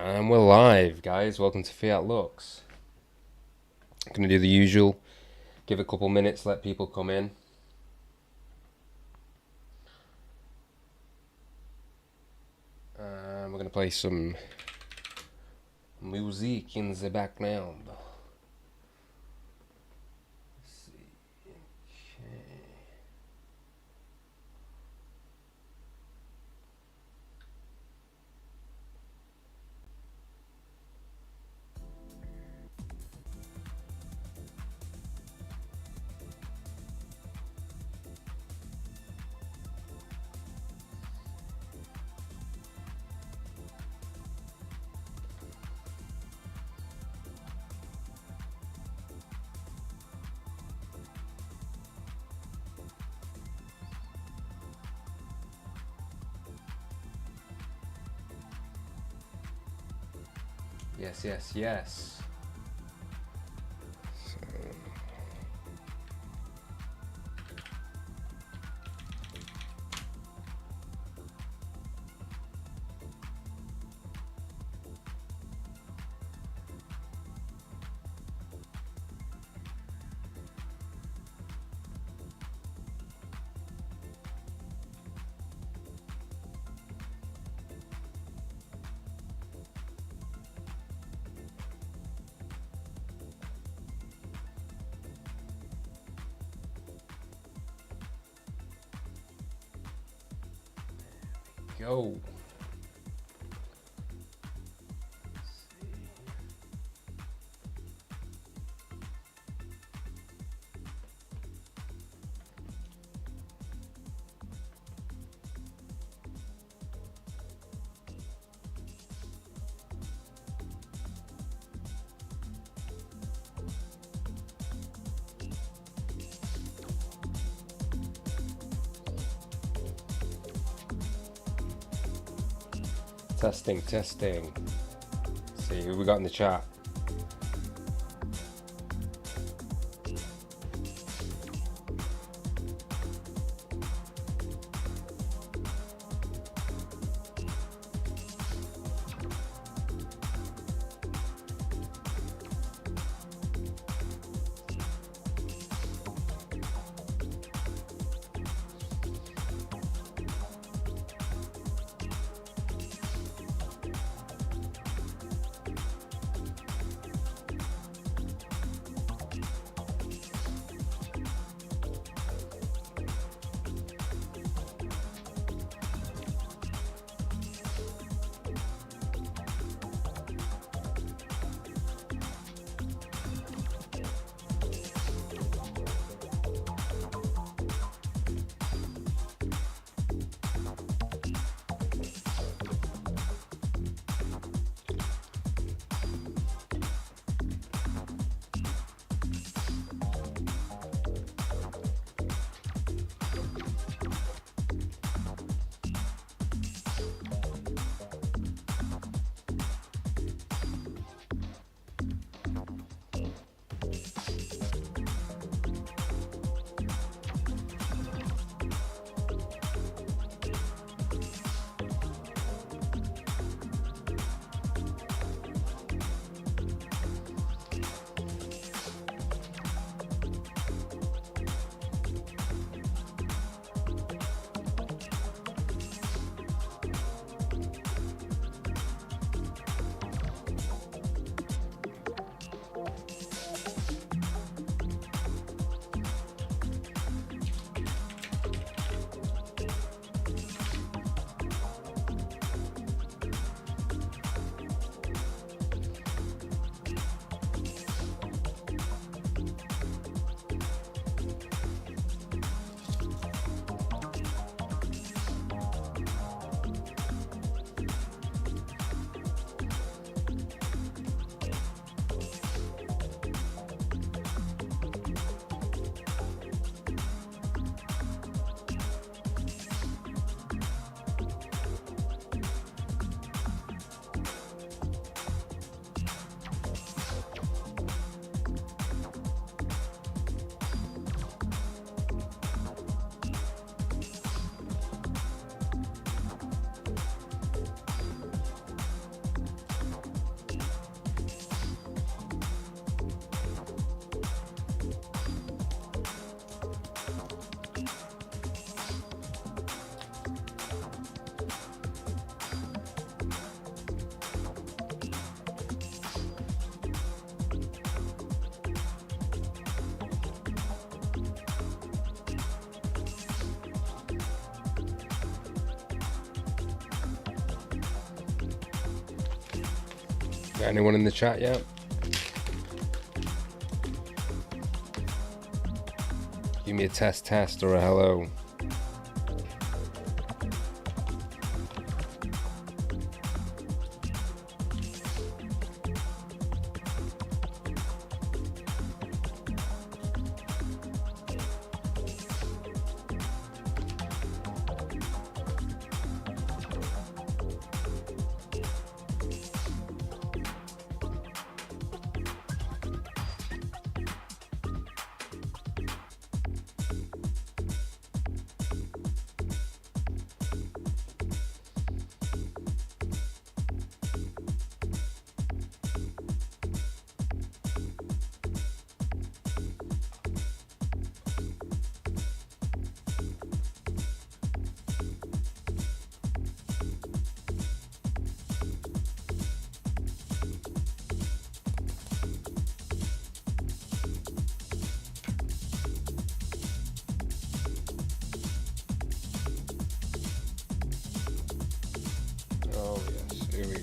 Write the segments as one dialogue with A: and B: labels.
A: And we're live, guys. Welcome to Fiat Lux. Gonna do the usual. Give a couple minutes, let people come in. We're gonna play some music in the background. Let's see. Okay. Yes. Go. Testing. Let's see who we got in the chat. Got anyone in the chat yet? Give me a test or a hello. Oh yes, here we go.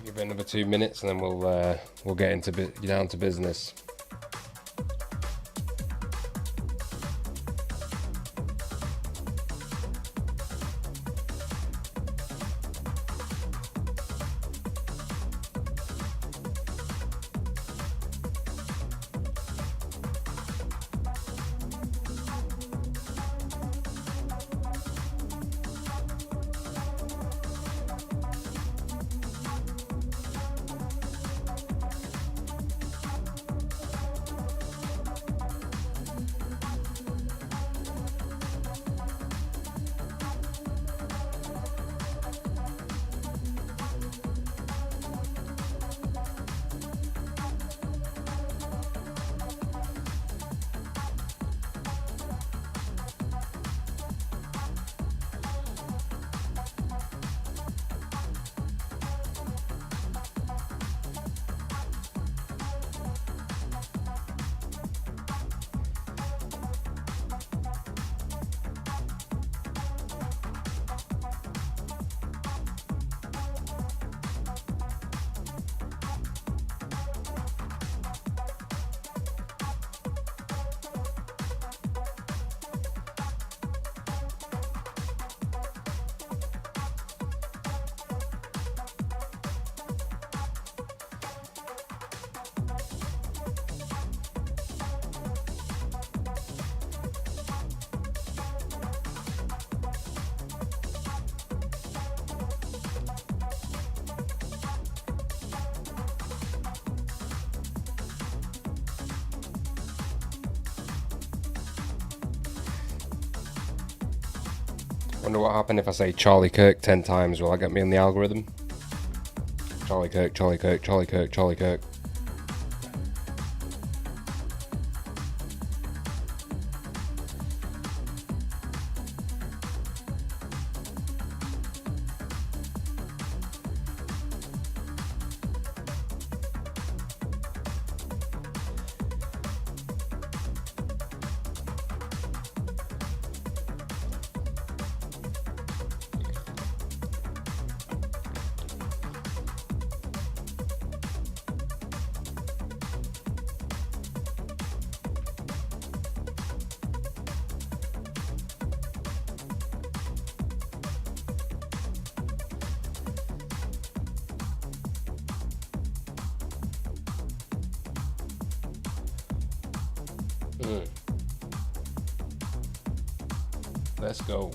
A: Give it another 2 minutes and then we'll get down to business. Wonder what happened if I say Charlie Kirk 10 times. Will that get me on the algorithm? Charlie Kirk, Charlie Kirk, Charlie Kirk, Charlie Kirk. Let's go.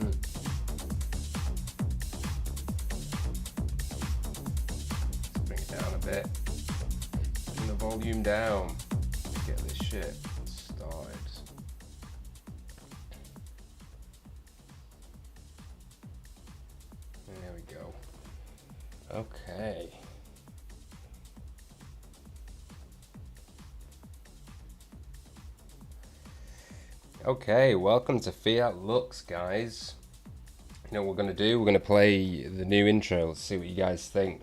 A: Let's bring it down a bit. Bring the volume down. Get this shit started. There we go. Okay. Okay, welcome to Fiat Lux, guys. You know what we're going to do? We're going to play the new intro. Let's see what you guys think.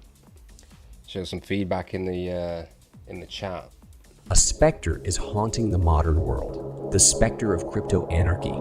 A: Show some feedback in the chat.
B: A specter is haunting the modern world. The specter of crypto anarchy.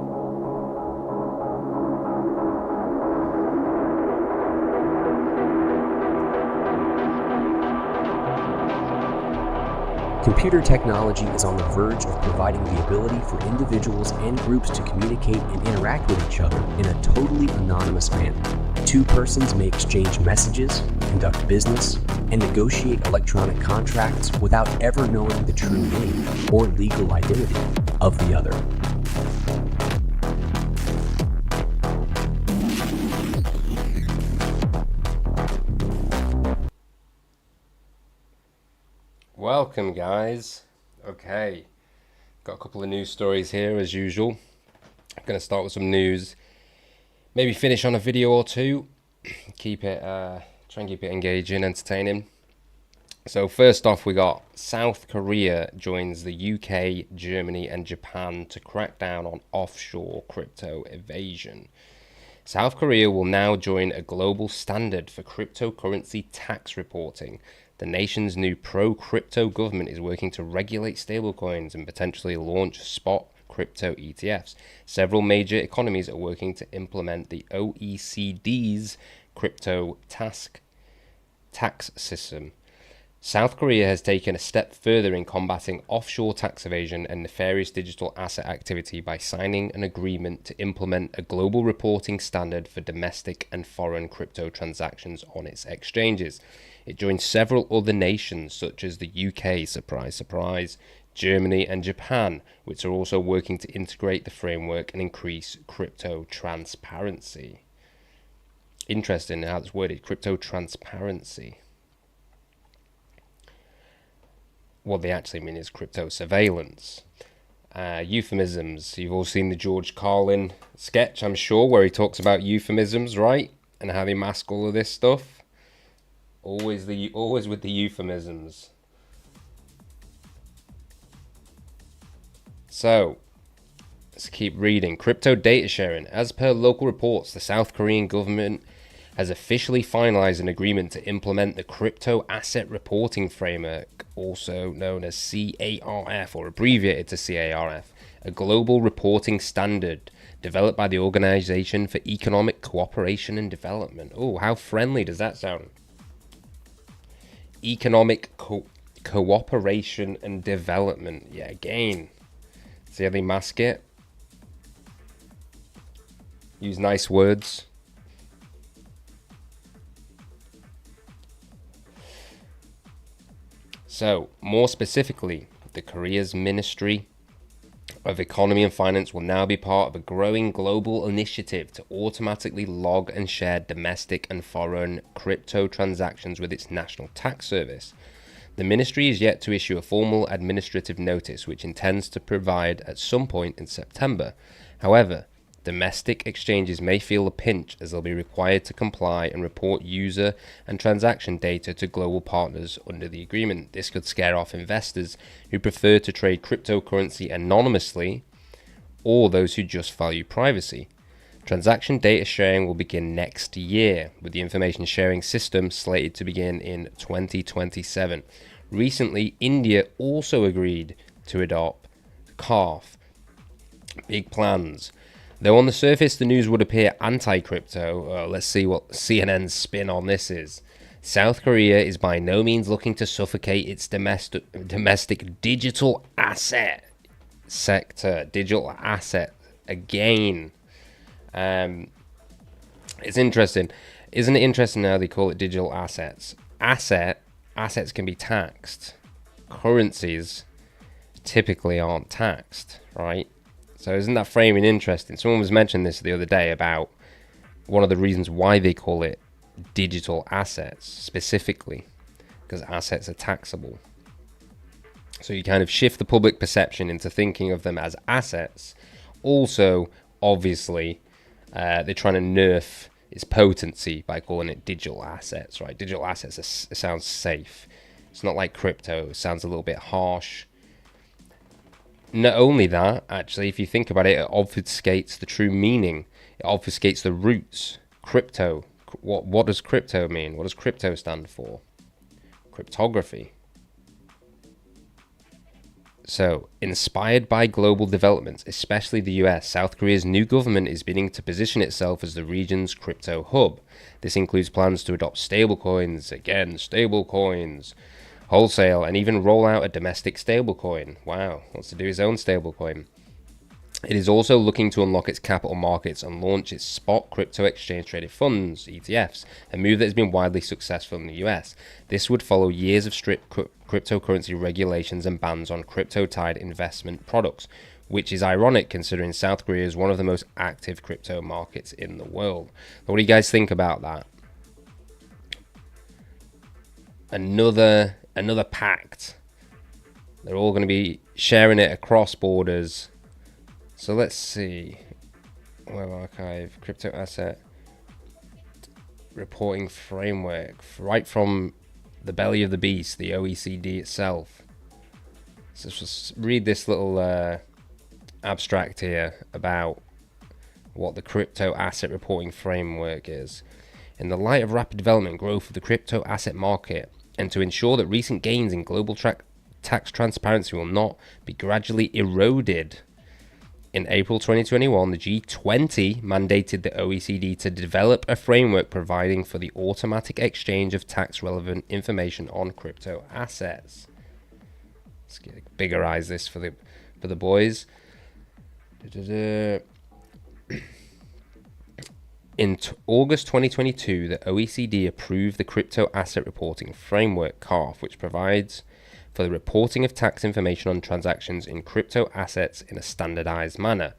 B: Computer technology is on the verge of providing the ability for individuals and groups to communicate and interact with each other in a totally anonymous manner. Two persons may exchange messages, conduct business, and negotiate electronic contracts without ever knowing the true name or legal identity of the other.
A: Welcome, guys. Okay, got a couple of news stories here as usual. I'm going to start with some news, maybe finish on a video or two, keep it try and keep it engaging, entertaining. So first off, we got South Korea joins the UK, Germany and Japan to crack down on offshore crypto evasion. South Korea will now join a global standard for cryptocurrency tax reporting. The nation's new pro-crypto government is working to regulate stablecoins and potentially launch spot crypto ETFs. Several major economies are working to implement the OECD's crypto tax system. South Korea has taken a step further in combating offshore tax evasion and nefarious digital asset activity by signing an agreement to implement a global reporting standard for domestic and foreign crypto transactions on its exchanges. It joins several other nations such as the UK, surprise, surprise, Germany and Japan, which are also working to integrate the framework and increase crypto transparency. Interesting how it's worded, crypto transparency. What they actually mean is crypto surveillance. Euphemisms. You've all seen the George Carlin sketch, I'm sure, where he talks about euphemisms, right? And how they mask all of this stuff. Always with the euphemisms. So, let's keep reading. Crypto data sharing. As per local reports, the South Korean government has officially finalized an agreement to implement the Crypto Asset Reporting Framework, also known as CARF, or abbreviated to CARF, a global reporting standard developed by the Organization for Economic Cooperation and Development. Oh, how friendly does that sound? Economic Cooperation and Development. Yeah, again. See how they mask it? Use nice words. So, more specifically, the Korea's Ministry of Economy and Finance will now be part of a growing global initiative to automatically log and share domestic and foreign crypto transactions with its national tax service. The ministry is yet to issue a formal administrative notice, which intends to provide at some point in September. However, domestic exchanges may feel a pinch as they'll be required to comply and report user and transaction data to global partners under the agreement. This could scare off investors who prefer to trade cryptocurrency anonymously or those who just value privacy. Transaction data sharing will begin next year, with the information sharing system slated to begin in 2027. Recently, India also agreed to adopt CARF. Big plans. Though on the surface the news would appear anti-crypto, let's see what CNN's spin on this is. South Korea is by no means looking to suffocate its domestic digital asset sector. Digital asset again. It's interesting. Isn't it interesting how they call it digital assets? Assets can be taxed. Currencies typically aren't taxed, right? So isn't that framing interesting? Someone was mentioning this the other day about one of the reasons why they call it digital assets specifically, because assets are taxable. So you kind of shift the public perception into thinking of them as assets. Also, obviously, they're trying to nerf its potency by calling it digital assets, right? Digital assets sounds safe. It's not like crypto. It sounds a little bit harsh. Not only that, actually, if you think about it, it obfuscates the true meaning. It obfuscates the roots. Crypto. What does crypto mean? What does crypto stand for? Cryptography. So, inspired by global developments, especially the US, South Korea's new government is beginning to position itself as the region's crypto hub. This includes plans to adopt stablecoins, wholesale, and even roll out a domestic stablecoin. Wow, wants to do his own stablecoin. It is also looking to unlock its capital markets and launch its spot crypto exchange traded funds, ETFs, a move that has been widely successful in the US. This would follow years of strict cryptocurrency regulations and bans on crypto-tied investment products, which is ironic considering South Korea is one of the most active crypto markets in the world. What do you guys think about that? Another pact. They're all going to be sharing it across borders. So let's see. Web archive, crypto asset reporting framework, right from the belly of the beast, the OECD itself. So let's just read this little abstract here about what the crypto asset reporting framework is. In the light of rapid development and growth of the crypto asset market, and to ensure that recent gains in global tax transparency will not be gradually eroded, in April 2021, the G20 mandated the OECD to develop a framework providing for the automatic exchange of tax-relevant information on crypto assets. Let's biggerize this for the boys. In August 2022, the OECD approved the Crypto Asset Reporting Framework, CARF, which provides for the reporting of tax information on transactions in crypto assets in a standardized manner,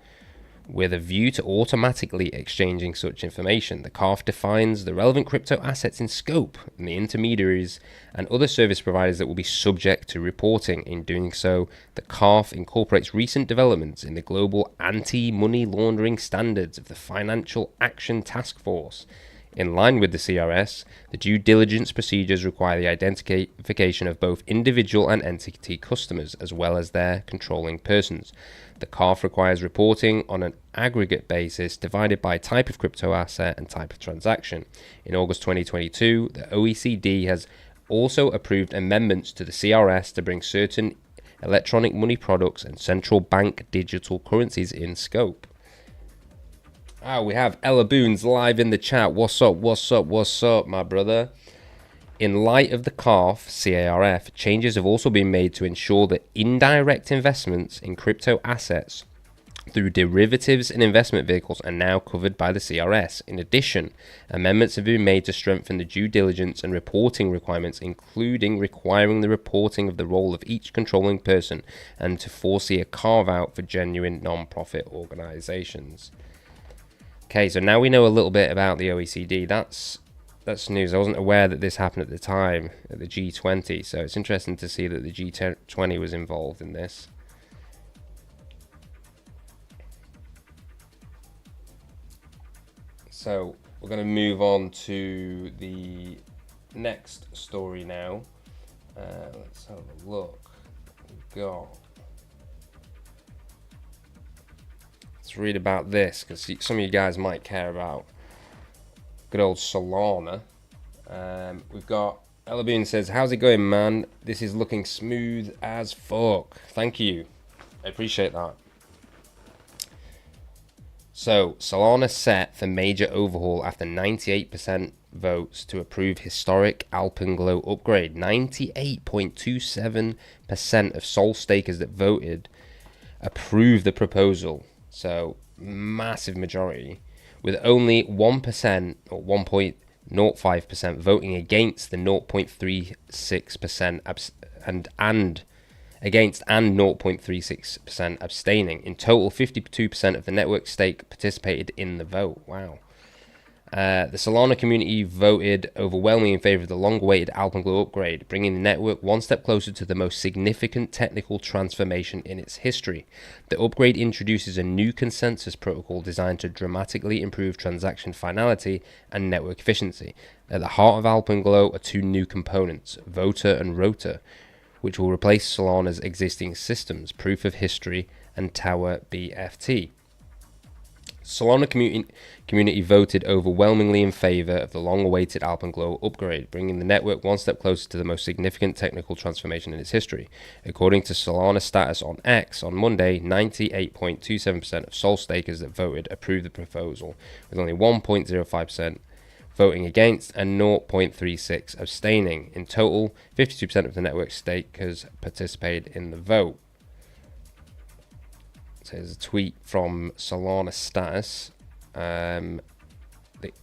A: with a view to automatically exchanging such information. The CARF defines the relevant crypto assets in scope and the intermediaries and other service providers that will be subject to reporting. In doing so, the CARF incorporates recent developments in the global anti-money laundering standards of the Financial Action Task Force. In line with the CRS, the due diligence procedures require the identification of both individual and entity customers, as well as their controlling persons. The CARF requires reporting on an aggregate basis divided by type of crypto asset and type of transaction. In August 2022, the OECD has also approved amendments to the CRS to bring certain electronic money products and central bank digital currencies in scope. We have Ella Boons live in the chat. What's up, my brother? In light of the CARF, CARF, changes have also been made to ensure that indirect investments in crypto assets through derivatives and investment vehicles are now covered by the CRS. In addition, amendments have been made to strengthen the due diligence and reporting requirements, including requiring the reporting of the role of each controlling person and to foresee a carve-out for genuine non-profit organizations. Okay, so now we know a little bit about the OECD. That's that's news. I wasn't aware that this happened at the time at the G20, so it's interesting to see that the G20 was involved in this. So we're going to move on to the next story now. Let's have a look. Let's read about this, because some of you guys might care about good old Solana. We've got Elaboon says, how's it going, man? This is looking smooth as fuck. Thank you. I appreciate that. So, Solana set for major overhaul after 98% votes to approve historic Alpenglow upgrade. 98.27% of Sol stakers that voted approved the proposal. So, massive majority, with only 1% or 1.05% voting against the 0.36% against and 0.36% abstaining. In total, 52% of the network stake participated in the vote. Wow. The Solana community voted overwhelmingly in favor of the long-awaited Alpenglow upgrade, bringing the network one step closer to the most significant technical transformation in its history. The upgrade introduces a new consensus protocol designed to dramatically improve transaction finality and network efficiency. At the heart of Alpenglow are two new components, Voter and Rotor, which will replace Solana's existing systems, Proof of History and Tower BFT. Solana community voted overwhelmingly in favor of the long-awaited Alpenglow upgrade, bringing the network one step closer to the most significant technical transformation in its history. According to Solana status on X on Monday, 98.27% of Sol stakers that voted approved the proposal, with only 1.05% voting against and 0.36 abstaining. In total, 52% of the network stakers participated in the vote. So there's a tweet from Solana status. The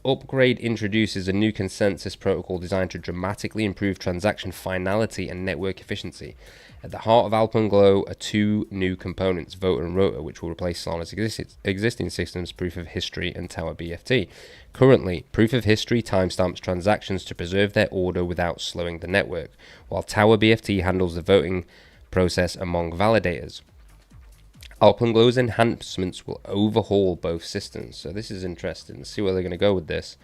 A: upgrade introduces a new consensus protocol designed to dramatically improve transaction finality and network efficiency. At the heart of Alpenglow are two new components, Voter and Rotor, which will replace Solana's existing systems, Proof of History and Tower BFT. Currently, Proof of History timestamps transactions to preserve their order without slowing the network, while Tower BFT handles the voting process among validators. Alpenglow's enhancements will overhaul both systems. So this is interesting. Let's see where they're going to go with this.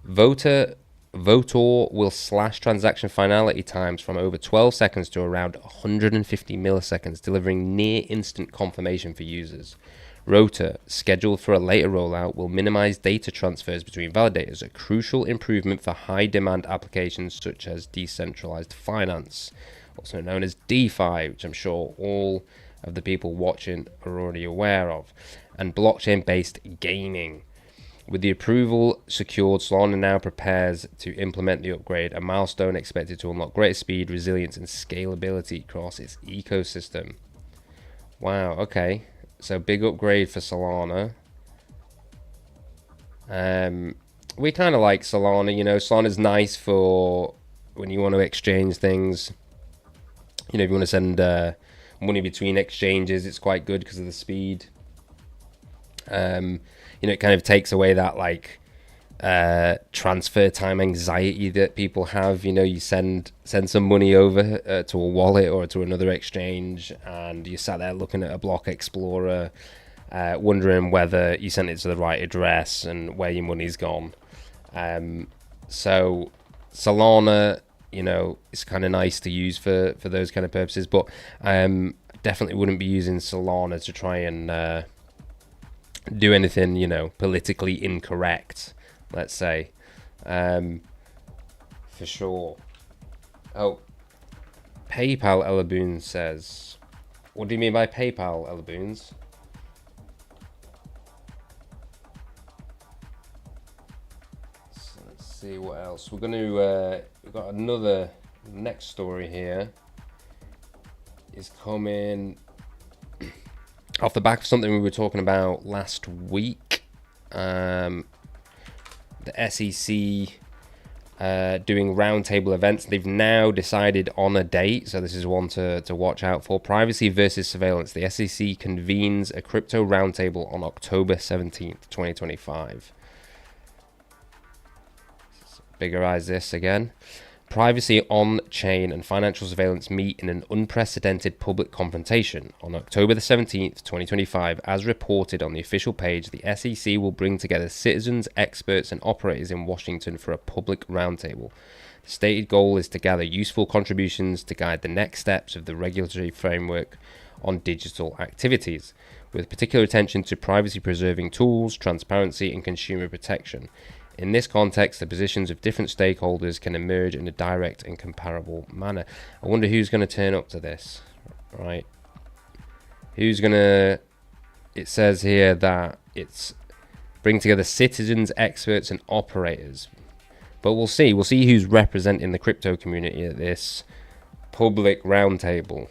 A: Votor will slash transaction finality times from over 12 seconds to around 150 milliseconds, delivering near instant confirmation for users. Rotor, scheduled for a later rollout, will minimize data transfers between validators, a crucial improvement for high-demand applications such as decentralized finance, also known as DeFi, which I'm sure all of the people watching are already aware of, and blockchain-based gaming. With the approval secured, Solana now prepares to implement the upgrade, a milestone expected to unlock greater speed, resilience, and scalability across its ecosystem. Wow, okay. So big upgrade for Solana. We kind of like Solana, you know. Solana's nice for when you want to exchange things. You know, if you want to send money between exchanges, it's quite good because of the speed. You know, it kind of takes away that like transfer time anxiety that people have. You know, you send some money over to a wallet or to another exchange, and you sat there looking at a block explorer, wondering whether you sent it to the right address and where your money's gone. So Solana, you know, it's kind of nice to use for those kind of purposes, but definitely wouldn't be using Solana to try and do anything, you know, politically incorrect, let's say, for sure. Oh, PayPal Elaboon says, what do you mean by PayPal Elaboons? So let's see what else we're going to we've got. Another next story here is coming off the back of something we were talking about last week. The SEC doing roundtable events. They've now decided on a date, so this is one to watch out for. Privacy versus surveillance. The SEC convenes a crypto roundtable on October 17th, 2025. biggerize this again. Privacy on-chain and financial surveillance meet in an unprecedented public confrontation. On October the 17th, 2025, as reported on the official page, the SEC will bring together citizens, experts, and operators in Washington for a public roundtable. The stated goal is to gather useful contributions to guide the next steps of the regulatory framework on digital activities, with particular attention to privacy-preserving tools, transparency, and consumer protection. In this context, the positions of different stakeholders can emerge in a direct and comparable manner. I wonder who's going to turn up to this, right? Who's going to... It says here that it's bring together citizens, experts, and operators. But we'll see. We'll see who's representing the crypto community at this public roundtable.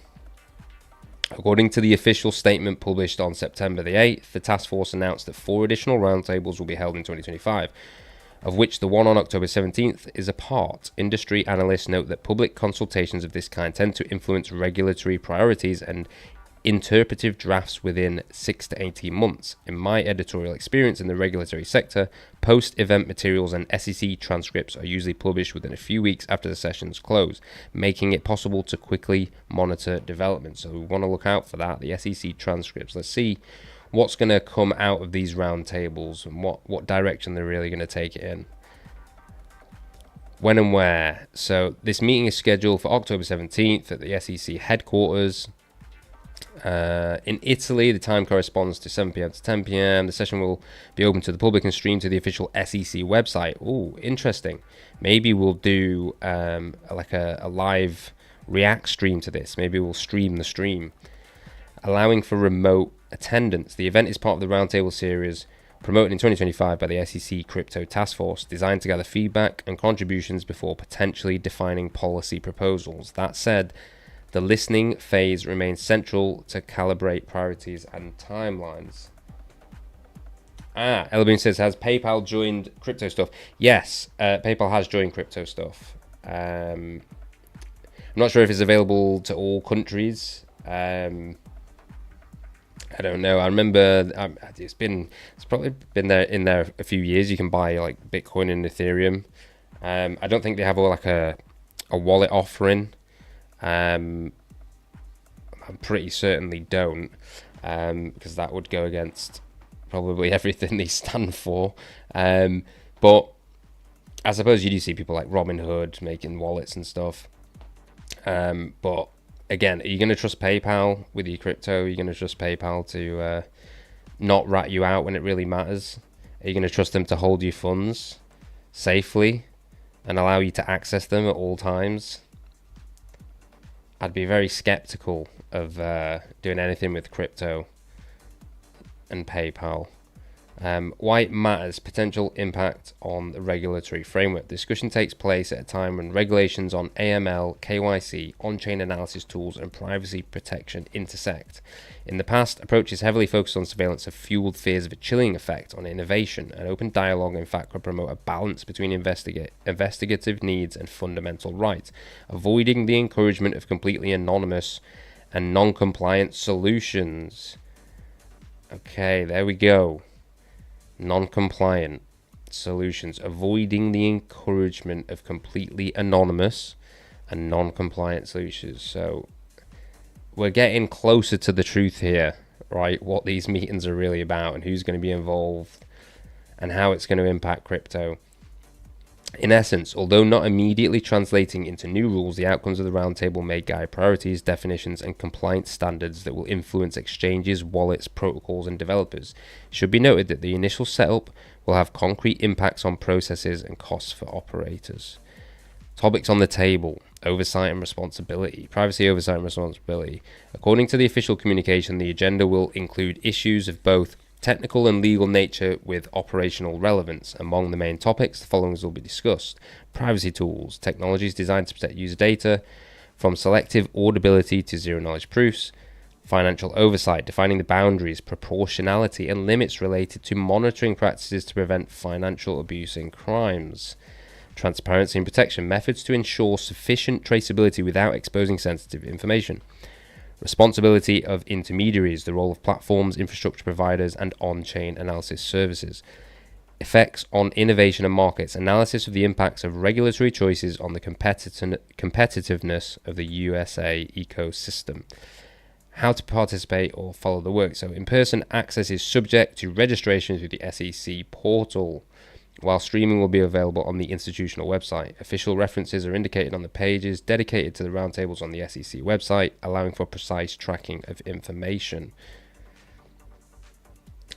A: According to the official statement published on September the 8th, the task force announced that 4 additional roundtables will be held in 2025. Of which the one on October 17th is a part. Industry analysts note that public consultations of this kind tend to influence regulatory priorities and interpretive drafts within 6 to 18 months. In my editorial experience in the regulatory sector, post-event materials and SEC transcripts are usually published within a few weeks after the sessions close, making it possible to quickly monitor developments. So we want to look out for that, the SEC transcripts. Let's see what's going to come out of these roundtables and what direction they're really going to take it in. When and where? So this meeting is scheduled for October 17th at the SEC headquarters in Italy. The time corresponds to 7 p.m. to 10 p.m. The session will be open to the public and streamed to the official SEC website. Oh, interesting. Maybe we'll do like a live React stream to this. Maybe we'll stream the stream. Allowing for remote attendance. The event is part of the Roundtable series promoted in 2025 by the SEC Crypto Task Force, designed to gather feedback and contributions before potentially defining policy proposals. That said, the listening phase remains central to calibrate priorities and timelines. Elboon says, has PayPal joined crypto stuff? Yes, PayPal has joined crypto stuff. I'm not sure if it's available to all countries. I don't know. I remember it's probably been there in there a few years. You can buy like Bitcoin and Ethereum. I don't think they have a wallet offering. I'm pretty certain they don't, because that would go against probably everything they stand for. But I suppose you do see people like Robinhood making wallets and stuff. But again, are you going to trust PayPal with your crypto? Are you going to trust PayPal to not rat you out when it really matters? Are you going to trust them to hold your funds safely and allow you to access them at all times? I'd be very skeptical of doing anything with crypto and PayPal. Why it matters, potential impact on the regulatory framework. The discussion takes place at a time when regulations on AML, KYC, on-chain analysis tools, and privacy protection intersect. In the past, approaches heavily focused on surveillance have fueled fears of a chilling effect on innovation. An open dialogue, in fact, could promote a balance between investigative needs and fundamental rights, avoiding the encouragement of completely anonymous and non-compliant solutions. Okay, there we go. Non-compliant solutions, avoiding the encouragement of completely anonymous and non-compliant solutions. So we're getting closer to the truth here, right? What these meetings are really about and who's going to be involved and how it's going to impact crypto. In essence, although not immediately translating into new rules, the outcomes of the roundtable may guide priorities, definitions, and compliance standards that will influence exchanges, wallets, protocols, and developers. It should be noted that the initial setup will have concrete impacts on processes and costs for operators. Topics on the table: oversight and responsibility. Privacy oversight and responsibility. According to the official communication, the agenda will include issues of both technical and legal nature with operational relevance. Among the main topics, the following will be discussed: privacy tools, technologies designed to protect user data, from selective audibility to zero-knowledge proofs; financial oversight, defining the boundaries, proportionality, and limits related to monitoring practices to prevent financial abuse and crimes; transparency and protection, methods to ensure sufficient traceability without exposing sensitive information; responsibility of intermediaries, the role of platforms, infrastructure providers, and on-chain analysis services; effects on innovation and markets, analysis of the impacts of regulatory choices on the competitiveness of the USA ecosystem, how to participate or follow the work. So in-person access is subject to registration through the SEC portal, while streaming will be available on the institutional website. Official references are indicated on the pages dedicated to the roundtables on the SEC website, allowing for precise tracking of information.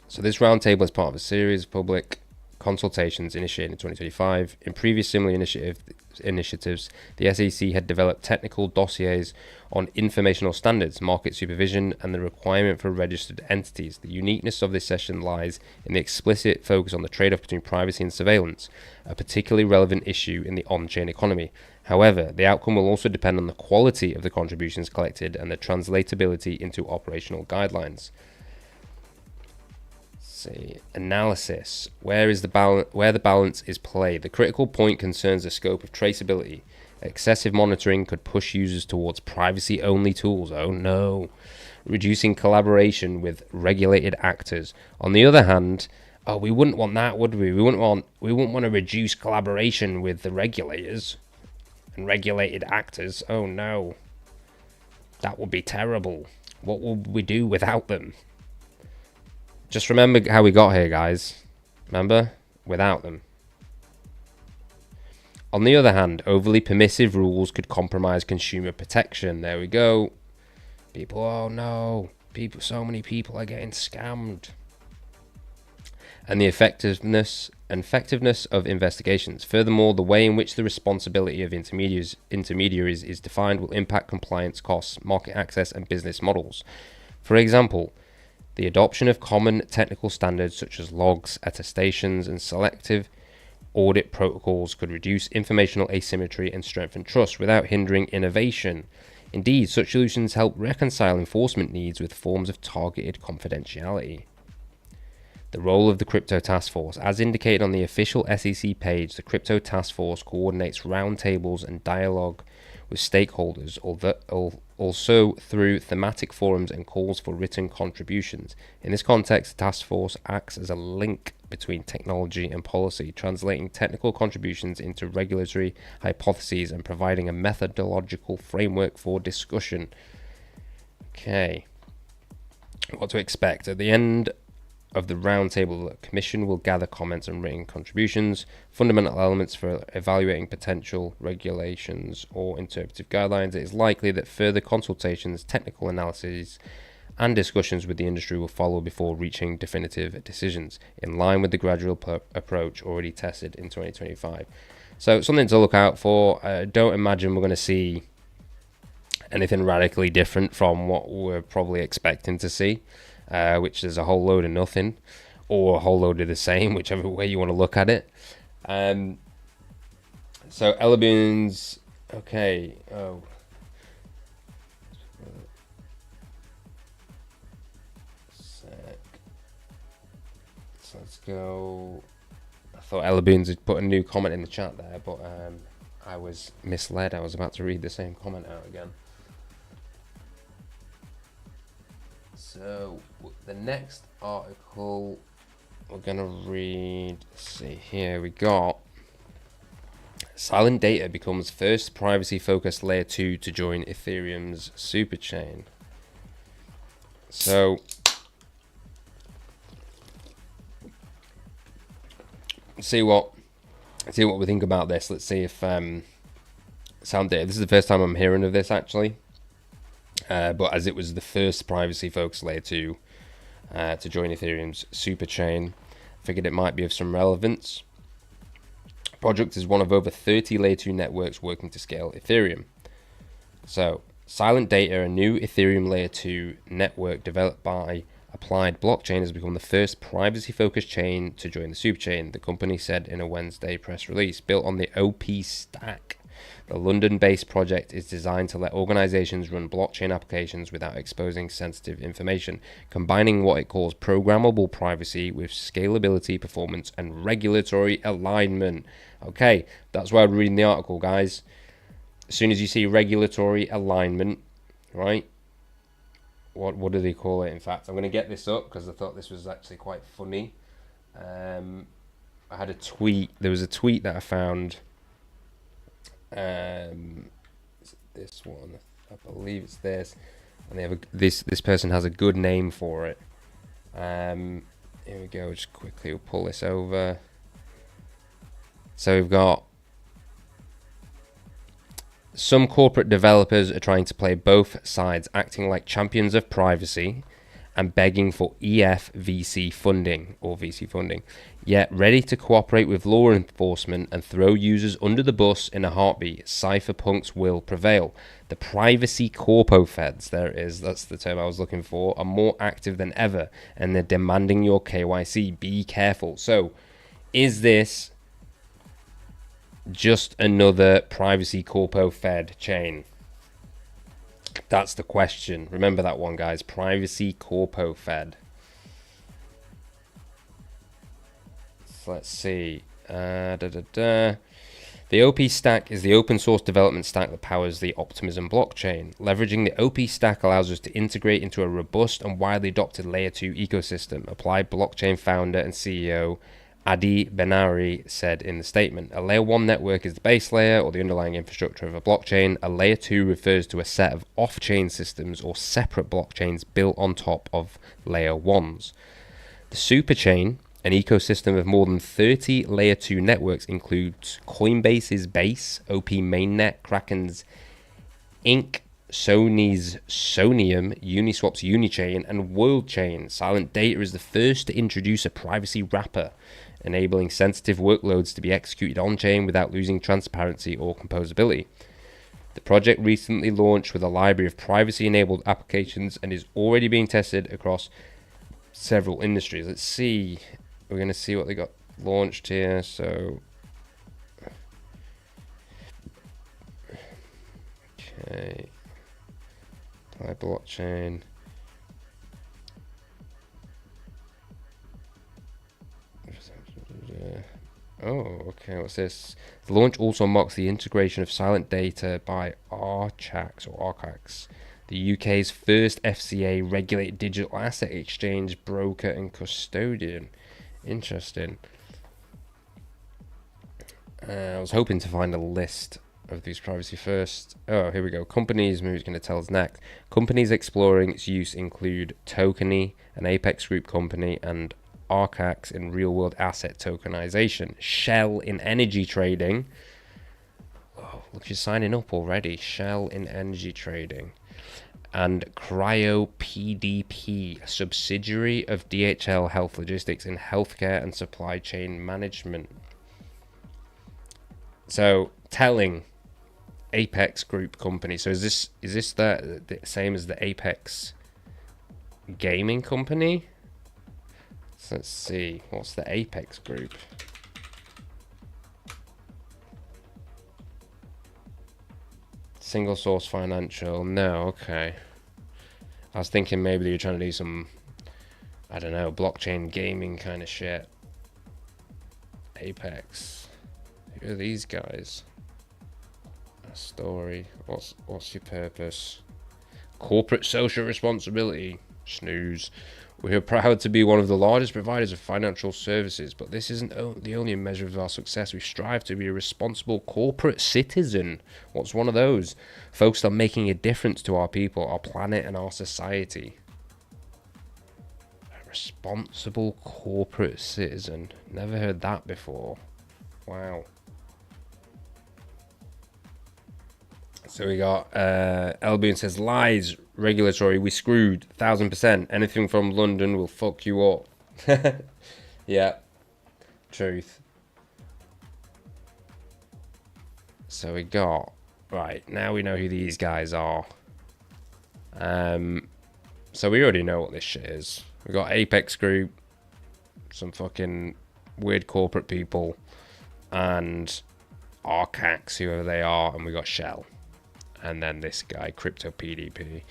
A: So this roundtable is part of a series of public consultations initiated in 2025. In previous similar initiatives, the SEC had developed technical dossiers on informational standards, market supervision, and the requirement for registered entities. The uniqueness of this session lies in the explicit focus on the trade-off between privacy and surveillance, a particularly relevant issue in the on-chain economy. However, the outcome will also depend on the quality of the contributions collected and the translatability into operational guidelines. See, analysis. Where the balance is played. The critical point concerns the scope of traceability. Excessive monitoring could push users towards privacy-only tools. Oh no. Reducing collaboration with regulated actors. On the other hand, we wouldn't want that, would we? We wouldn't want to reduce collaboration with the regulators and regulated actors. Oh no. That would be terrible. What would we do without them? Just remember how we got here, guys. Remember? Without them. On the other hand, overly permissive rules could compromise consumer protection. There we go. People, oh no. So many people are getting scammed. And the effectiveness of investigations. Furthermore, the way in which the responsibility of intermediaries is defined will impact compliance costs, market access, and business models. For example, the adoption of common technical standards such as logs, attestations, and selective audit protocols could reduce informational asymmetry and strengthen trust without hindering innovation. Indeed, such solutions help reconcile enforcement needs with forms of targeted confidentiality. The role of the Crypto Task Force. As indicated on the official SEC page, the Crypto Task Force coordinates roundtables and dialogue with stakeholders, also through thematic forums and calls for written contributions. In this context, the task force acts as a link between technology and policy, translating technical contributions into regulatory hypotheses and providing a methodological framework for discussion. Okay, what to expect. At the end of the roundtable, the Commission will gather comments and written contributions, fundamental elements for evaluating potential regulations or interpretive guidelines. It is likely that further consultations, technical analyses, and discussions with the industry will follow before reaching definitive decisions, in line with the gradual approach already tested in 2025. So something to look out for. Don't imagine we're going to see anything radically different from what we're probably expecting to see. Which is a whole load of nothing, or a whole load of the same, whichever way you want to look at it. So Elaboons, okay. Oh, sec. So let's go. I thought Elaboons had put a new comment in the chat there, but I was misled. I was about to read the same comment out again. So the next article we're going to read, let's see here, we got Silent Data becomes first privacy-focused layer 2 to join Ethereum's superchain. So see what we think about this. Let's see if Silent Data, this is the first time I'm hearing of this actually. But as it was the first privacy-focused layer 2 to join Ethereum's superchain, I figured it might be of some relevance. The project is one of over 30 layer 2 networks working to scale Ethereum. So, Silent Data, a new Ethereum layer 2 network developed by Applied Blockchain, has become the first privacy-focused chain to join the superchain, the company said in a Wednesday press release. Built on the OP stack, the London-based project is designed to let organizations run blockchain applications without exposing sensitive information, combining what it calls programmable privacy with scalability, performance, and regulatory alignment. Okay, that's why I'm reading the article, guys. As soon as you see regulatory alignment, right? What do they call it? In fact, I'm going to get this up because I thought this was actually quite funny. I had a tweet. There was a tweet that I found. This one, I believe it's this, and they have this person has a good name for it. Here we go. Just quickly, we'll pull this over. So we've got some corporate developers are trying to play both sides, acting like champions of privacy and begging for VC funding, yet ready to cooperate with law enforcement and throw users under the bus in a heartbeat. Cypherpunks will prevail. The privacy corpo feds, there it is, that's the term I was looking for, are more active than ever, and they're demanding your KYC. Be careful. So, is this just another privacy corpo fed chain? That's the question. Remember that one, guys. Privacy corpo fed. So let's see. The OP stack is the open source development stack that powers the Optimism blockchain. Leveraging the OP stack allows us to integrate into a robust and widely adopted layer 2 ecosystem. Applied blockchain founder and CEO Adi Benari said in the statement, a layer 1 network is the base layer or the underlying infrastructure of a blockchain. A layer 2 refers to a set of off-chain systems or separate blockchains built on top of layer 1s. The superchain, an ecosystem of more than 30 layer 2 networks, includes Coinbase's Base, OP Mainnet, Kraken's Inc., Sony's Sonium, Uniswap's Unichain, and WorldChain. Silent Data is the first to introduce a privacy wrapper, enabling sensitive workloads to be executed on-chain without losing transparency or composability. The project recently launched with a library of privacy-enabled applications and is already being tested across several industries. Let's see. We're going to see what they got launched here. So, okay. Apply blockchain. Oh, okay, what's this? The launch also marks the integration of Silent Data by Archax, the UK's first FCA-regulated digital asset exchange, broker and custodian. Interesting. I was hoping to find a list of these privacy first. Oh, here we go. Companies, maybe it's going to tell us next. Companies exploring its use include Tokeny, an Apex Group company, and Archax in real-world asset tokenization. Shell in energy trading. Oh, look, you're signing up already. Shell in energy trading. And Cryo PDP, a subsidiary of DHL Health Logistics in healthcare and supply chain management. So, telling Apex Group company. So is this the same as the Apex gaming company? So let's see. What's the Apex Group? Single source financial. No, okay. I was thinking maybe they were trying to do some, I don't know, blockchain gaming kind of shit. Apex. Who are these guys? A story. What's your purpose? Corporate social responsibility. Snooze. We are proud to be one of the largest providers of financial services, but this isn't the only measure of our success. We strive to be a responsible corporate citizen. What's one of those? Focused on making a difference to our people, our planet, and our society. A responsible corporate citizen. Never heard that before. Wow. So we got Albion says lies, regulatory, we screwed 1000%. Anything from London will fuck you up. Yeah, truth. So we got right now we know who these guys are. So we already know what this shit is. We got Apex Group, some fucking weird corporate people, and Archax, whoever they are, and we got Shell. And then this guy, Crypto PDP.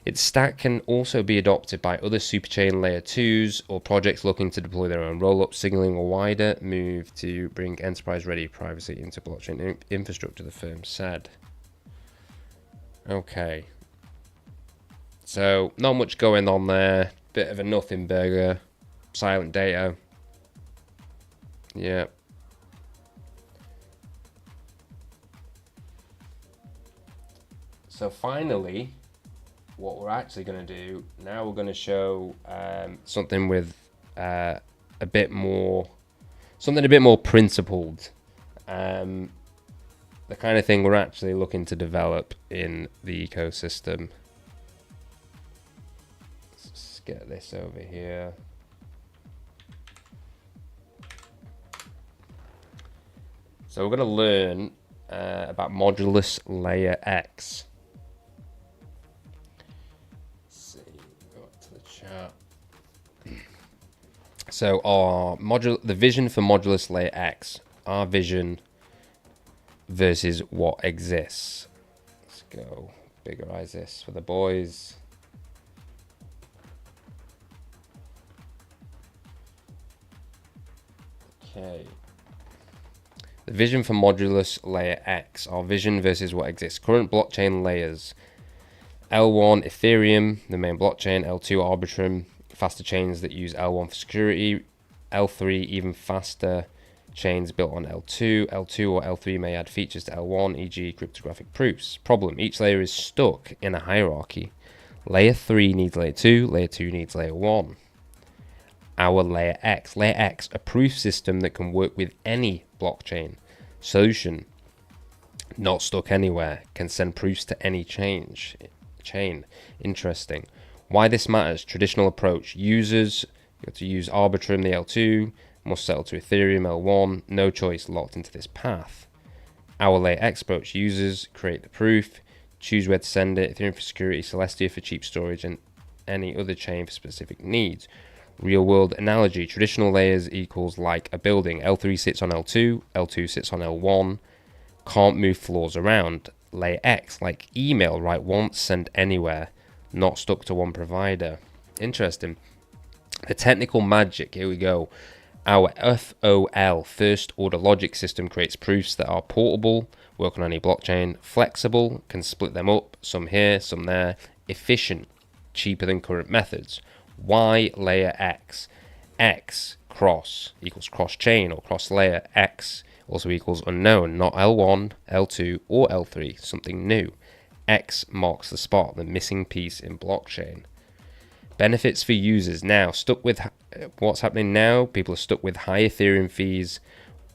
A: Its stack can also be adopted by other superchain layer 2s or projects looking to deploy their own rollup, signaling a wider move to bring enterprise-ready privacy into blockchain infrastructure, the firm said. Okay. So, not much going on there. Bit of a nothing burger. Silent Data. Yeah. So finally, what we're actually going to do now, we're going to show something with a bit more, something a bit more principled. The kind of thing we're actually looking to develop in the ecosystem. Let's get this over here. So we're going to learn about modulus layer X. Let's see, go up to the chat. So the vision for modulus layer X, our vision versus what exists. Let's go biggerize this for the boys. Okay. The vision for modulus layer X, our vision versus what exists. Current blockchain layers. L1 Ethereum, the main blockchain. L2 Arbitrum, faster chains that use L1 for security. L3 even faster chains built on L2. L2 or L3 may add features to L1, e.g. cryptographic proofs. Problem, each layer is stuck in a hierarchy. Layer 3 needs layer 2, layer 2 needs layer 1. Our layer X, a proof system that can work with any blockchain. Solution, not stuck anywhere, can send proofs to any chain. Interesting. Why this matters, traditional approach. Users, you have to use Arbitrum, the L2, must settle to Ethereum, L1, no choice, locked into this path. Our layer X approach, users create the proof, choose where to send it, Ethereum for security, Celestia for cheap storage, and any other chain for specific needs. Real world analogy, traditional layers equals like a building. L3 sits on L2, L2 sits on L1, can't move floors around. Layer X, like email, write once, send anywhere, not stuck to one provider. Interesting. The technical magic, here we go. Our FOL, first order logic system, creates proofs that are portable, work on any blockchain, flexible, can split them up, some here, some there, efficient, cheaper than current methods. Y layer X. X cross equals cross chain or cross layer. X also equals unknown, not L1, L2, or L3, something new. X marks the spot, the missing piece in blockchain. Benefits for users now, stuck with what's happening now, people are stuck with high Ethereum fees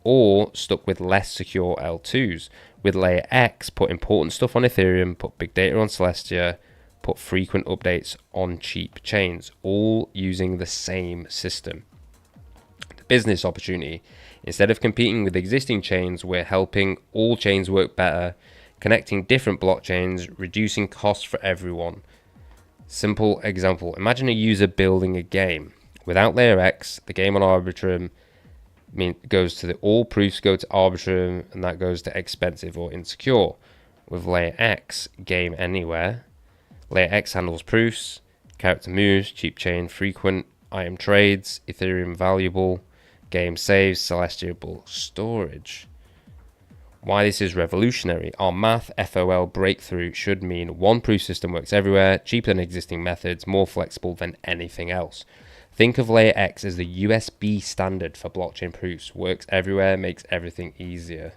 A: or stuck with less secure L2s. With layer X, put important stuff on Ethereum, put big data on Celestia, put frequent updates on cheap chains, all using the same system. The business opportunity. Instead of competing with existing chains, we're helping all chains work better, connecting different blockchains, reducing costs for everyone. Simple example. Imagine a user building a game. Without layer X, the game on Arbitrum goes to all proofs go to Arbitrum, and that goes to expensive or insecure. With layer X, game anywhere. Layer X handles proofs, character moves, cheap chain, frequent, item trades, Ethereum valuable, game saves, celestial storage. Why this is revolutionary. Our math FOL breakthrough should mean one proof system works everywhere, cheaper than existing methods, more flexible than anything else. Think of layer X as the USB standard for blockchain proofs, works everywhere, makes everything easier.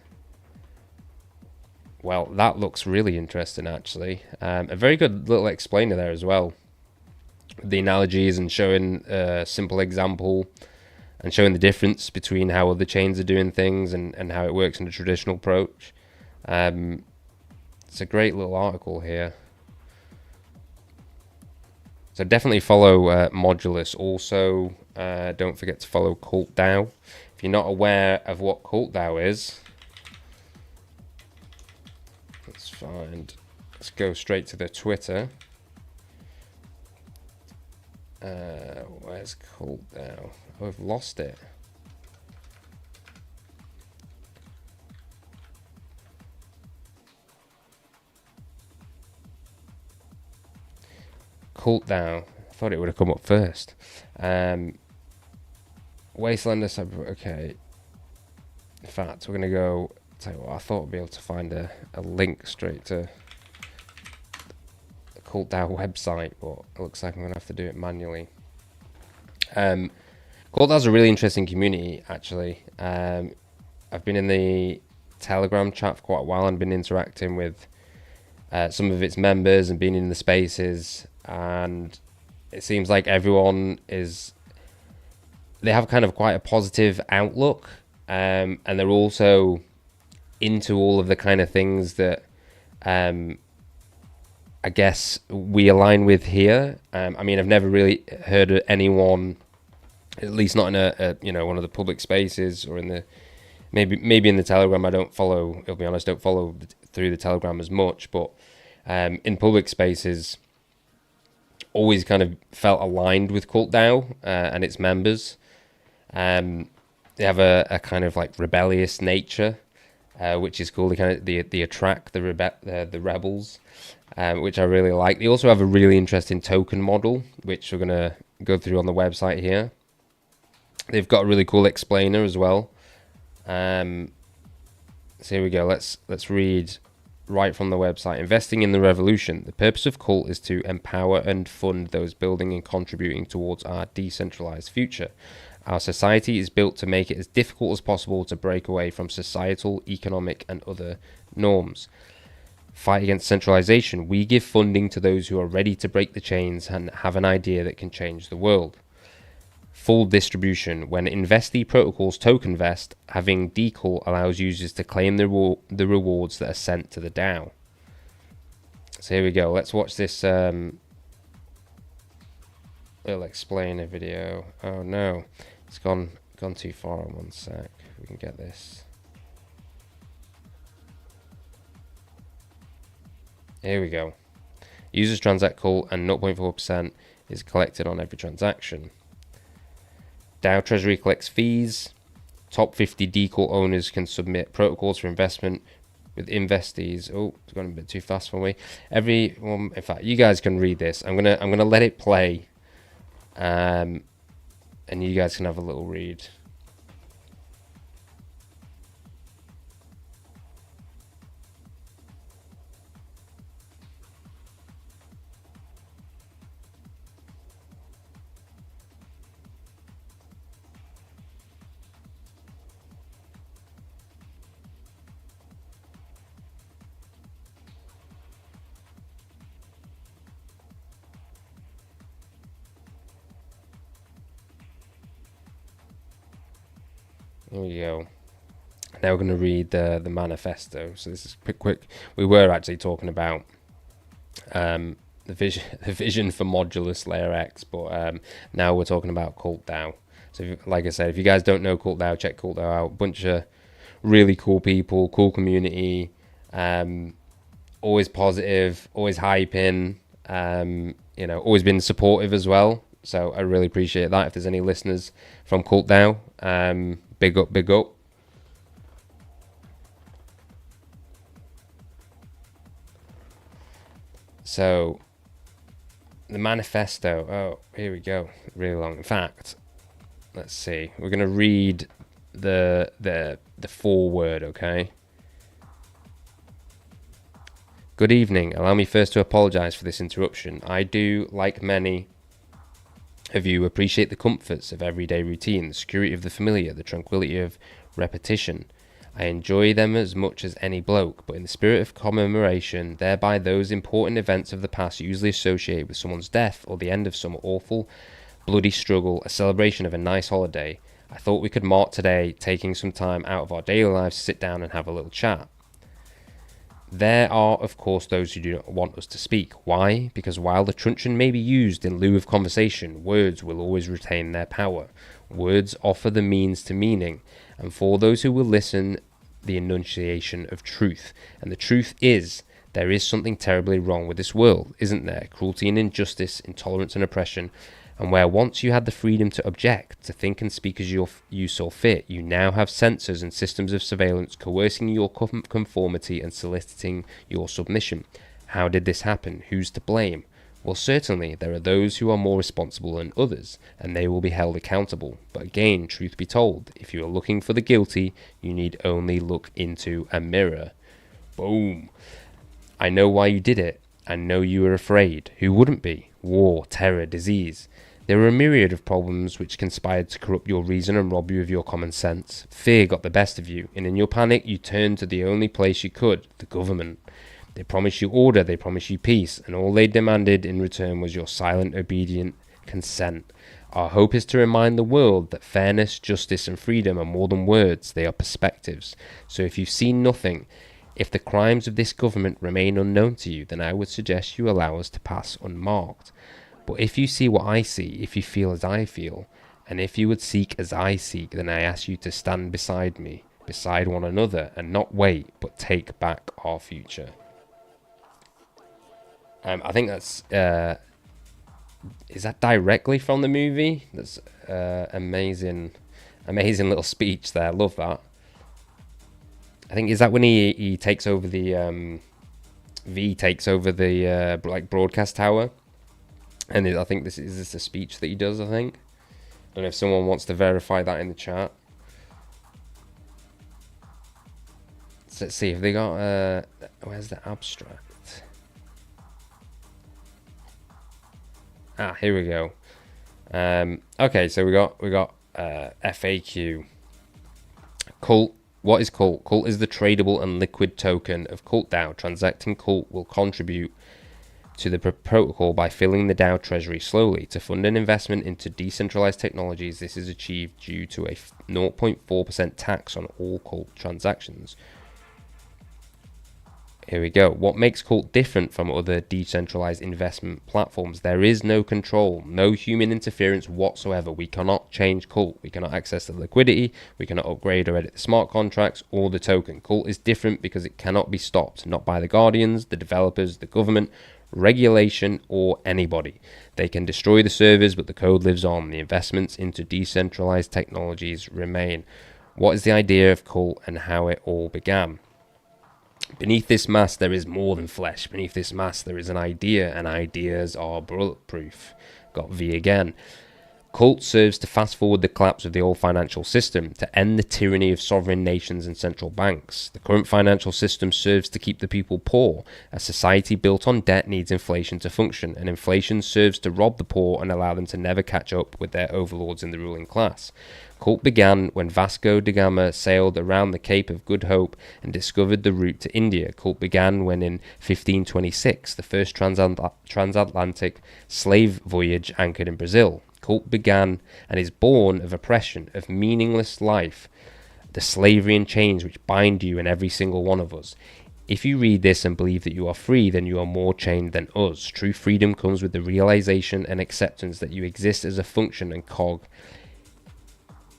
A: Well, that looks really interesting, actually. A very good little explainer there as well. The analogies and showing a simple example and showing the difference between how other chains are doing things and how it works in a traditional approach. It's a great little article here. So definitely follow Modulus. Also, don't forget to follow CultDAO. If you're not aware of what CultDAO is, let's go straight to the Twitter. Where's CultDAO? Oh, I've lost it. CultDAO. I thought it would have come up first. Wastelander. Okay. In fact, we're gonna go. Tell you what, I thought I'd be able to find a link straight to the CultDAO website, but it looks like I'm gonna have to do it manually. Courtdale's a really interesting community, actually. I've been in the Telegram chat for quite a while and been interacting with some of its members and been in the spaces, and it seems like everyone they have kind of quite a positive outlook, and they're also into all of the kind of things that I guess we align with here. I mean, I've never really heard of anyone, at least not in a one of the public spaces or in the maybe in the Telegram. I don't follow. I'll be honest, don't follow through the Telegram as much, but in public spaces, always kind of felt aligned with Cult DAO and its members. They have a kind of like rebellious nature, which is cool. They attract the rebels, which I really like. They also have a really interesting token model, which we're gonna go through on the website here. They've got a really cool explainer as well. So here we go. Let's read right from the website. Investing in the revolution. The purpose of Cult is to empower and fund those building and contributing towards our decentralized future. Our society is built to make it as difficult as possible to break away from societal, economic, and other norms. Fight against centralization. We give funding to those who are ready to break the chains and have an idea that can change the world. Full distribution. When investee protocols token vest, having decall allows users to claim the rewards that are sent to the DAO. So here we go. Let's watch this little explainer video. Oh no, it's gone too far on one sec. We can get this. Here we go. Users transact Cult and 0.4% is collected on every transaction. DAO Treasury collects fees. Top 50 decall owners can submit protocols for investment with investees. Oh, it's gone a bit too fast for me. In fact, you guys can read this. I'm gonna let it play, and you guys can have a little read. Here we go. Now we're going to read the manifesto. So this is quick. We were actually talking about the vision for Modulus Layer X, but now we're talking about Cult DAO. So like I said, if you guys don't know Cult DAO, check Cult DAO out. Bunch of really cool people, cool community, always positive, always hyping, always been supportive as well. So I really appreciate that. If there's any listeners from Cult DAO, big up, big up. So the manifesto, oh, here we go, really long. In fact, let's see, we're going to read the foreword, okay? Good evening. Allow me first to apologize for this interruption. I do, like many of you, appreciate the comforts of everyday routine, the security of the familiar, the tranquility of repetition. I enjoy them as much as any bloke, but in the spirit of commemoration, thereby those important events of the past usually associated with someone's death or the end of some awful, bloody struggle, a celebration of a nice holiday, I thought we could mark today taking some time out of our daily lives to sit down and have a little chat. There are, of course, those who do not want us to speak. Why? Because while the truncheon may be used in lieu of conversation, words will always retain their power. Words offer the means to meaning, and for those who will listen, the enunciation of truth. And the truth is, there is something terribly wrong with this world, isn't there? Cruelty and injustice, intolerance and oppression. And where once you had the freedom to object, to think and speak as you saw fit, you now have censors and systems of surveillance coercing your conformity and soliciting your submission. How did this happen? Who's to blame? Well, certainly there are those who are more responsible than others, and they will be held accountable. But again, truth be told, if you are looking for the guilty, you need only look into a mirror. Boom. I know why you did it. I know you were afraid. Who wouldn't be? War, terror, disease. There were a myriad of problems which conspired to corrupt your reason and rob you of your common sense. Fear got the best of you, and in your panic you turned to the only place you could, the government. They promised you order, they promised you peace, and all they demanded in return was your silent, obedient consent. Our hope is to remind the world that fairness, justice, and freedom are more than words, they are perspectives. So if you've seen nothing, if the crimes of this government remain unknown to you, then I would suggest you allow us to pass unmarked. But if you see what I see, if you feel as I feel, and if you would seek as I seek, then I ask you to stand beside me, beside one another, and not wait, but take back our future. I think that's... is that directly from the movie? That's amazing little speech there. Love that. I think, is that when he takes over the... V takes over the like broadcast tower? And I think this is a speech that he does, I think. I don't know if someone wants to verify that in the chat. So let's see if they got... where's the abstract? Ah, here we go. Okay, so we got FAQ. Cult. What is Cult? Cult is the tradable and liquid token of Cult DAO. Transacting Cult will contribute to the protocol by filling the DAO treasury slowly. To fund an investment into decentralized technologies, this is achieved due to a 0.4% tax on all Cult transactions. Here we go. What makes Cult different from other decentralized investment platforms? There is no control, no human interference whatsoever. We cannot change Cult. We cannot access the liquidity. We cannot upgrade or edit the smart contracts or the token. Cult is different because it cannot be stopped, not by the guardians, the developers, the government, regulation, or anybody. They can destroy the servers, but the code lives on. The investments into decentralized technologies remain. What is the idea of Cult and how it all began? Beneath this mask there is more than flesh. Beneath this mask there is an idea, and ideas are bulletproof. Got V again. Cult serves to fast forward the collapse of the old financial system, to end the tyranny of sovereign nations and central banks. The current financial system serves to keep the people poor. A society built on debt needs inflation to function, and inflation serves to rob the poor and allow them to never catch up with their overlords in the ruling class. Cult began when Vasco da Gama sailed around the Cape of Good Hope and discovered the route to India. Cult began when in 1526 the first transatlantic slave voyage anchored in Brazil. Cult began and is born of oppression, of meaningless life, the slavery and chains which bind you and every single one of us. If you read this and believe that you are free, then you are more chained than us. True freedom comes with the realization and acceptance that you exist as a function and cog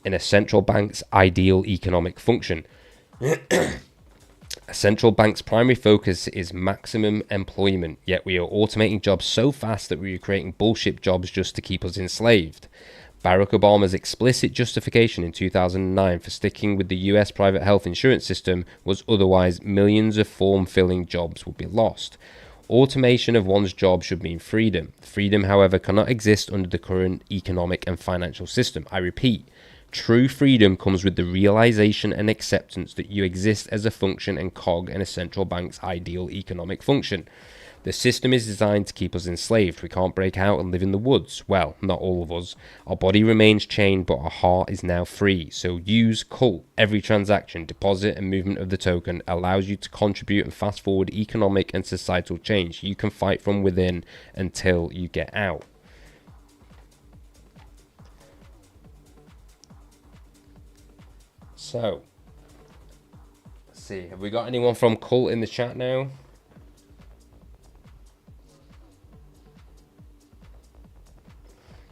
A: in a central bank's ideal economic function. A central bank's primary focus is maximum employment, yet we are automating jobs so fast that we are creating bullshit jobs just to keep us enslaved. Barack Obama's explicit justification in 2009 for sticking with the US private health insurance system was otherwise millions of form-filling jobs would be lost. Automation of one's job should mean freedom. Freedom, however, cannot exist under the current economic and financial system. I repeat, true freedom comes with the realization and acceptance that you exist as a function and cog in a central bank's ideal economic function. The system is designed to keep us enslaved. We can't break out and live in the woods. Well, not all of us. Our body remains chained, but our heart is now free. So use Cult. Every transaction, deposit, and movement of the token allows you to contribute and fast forward economic and societal change. You can fight from within until you get out. So, let's see. Have we got anyone from Cult in the chat now?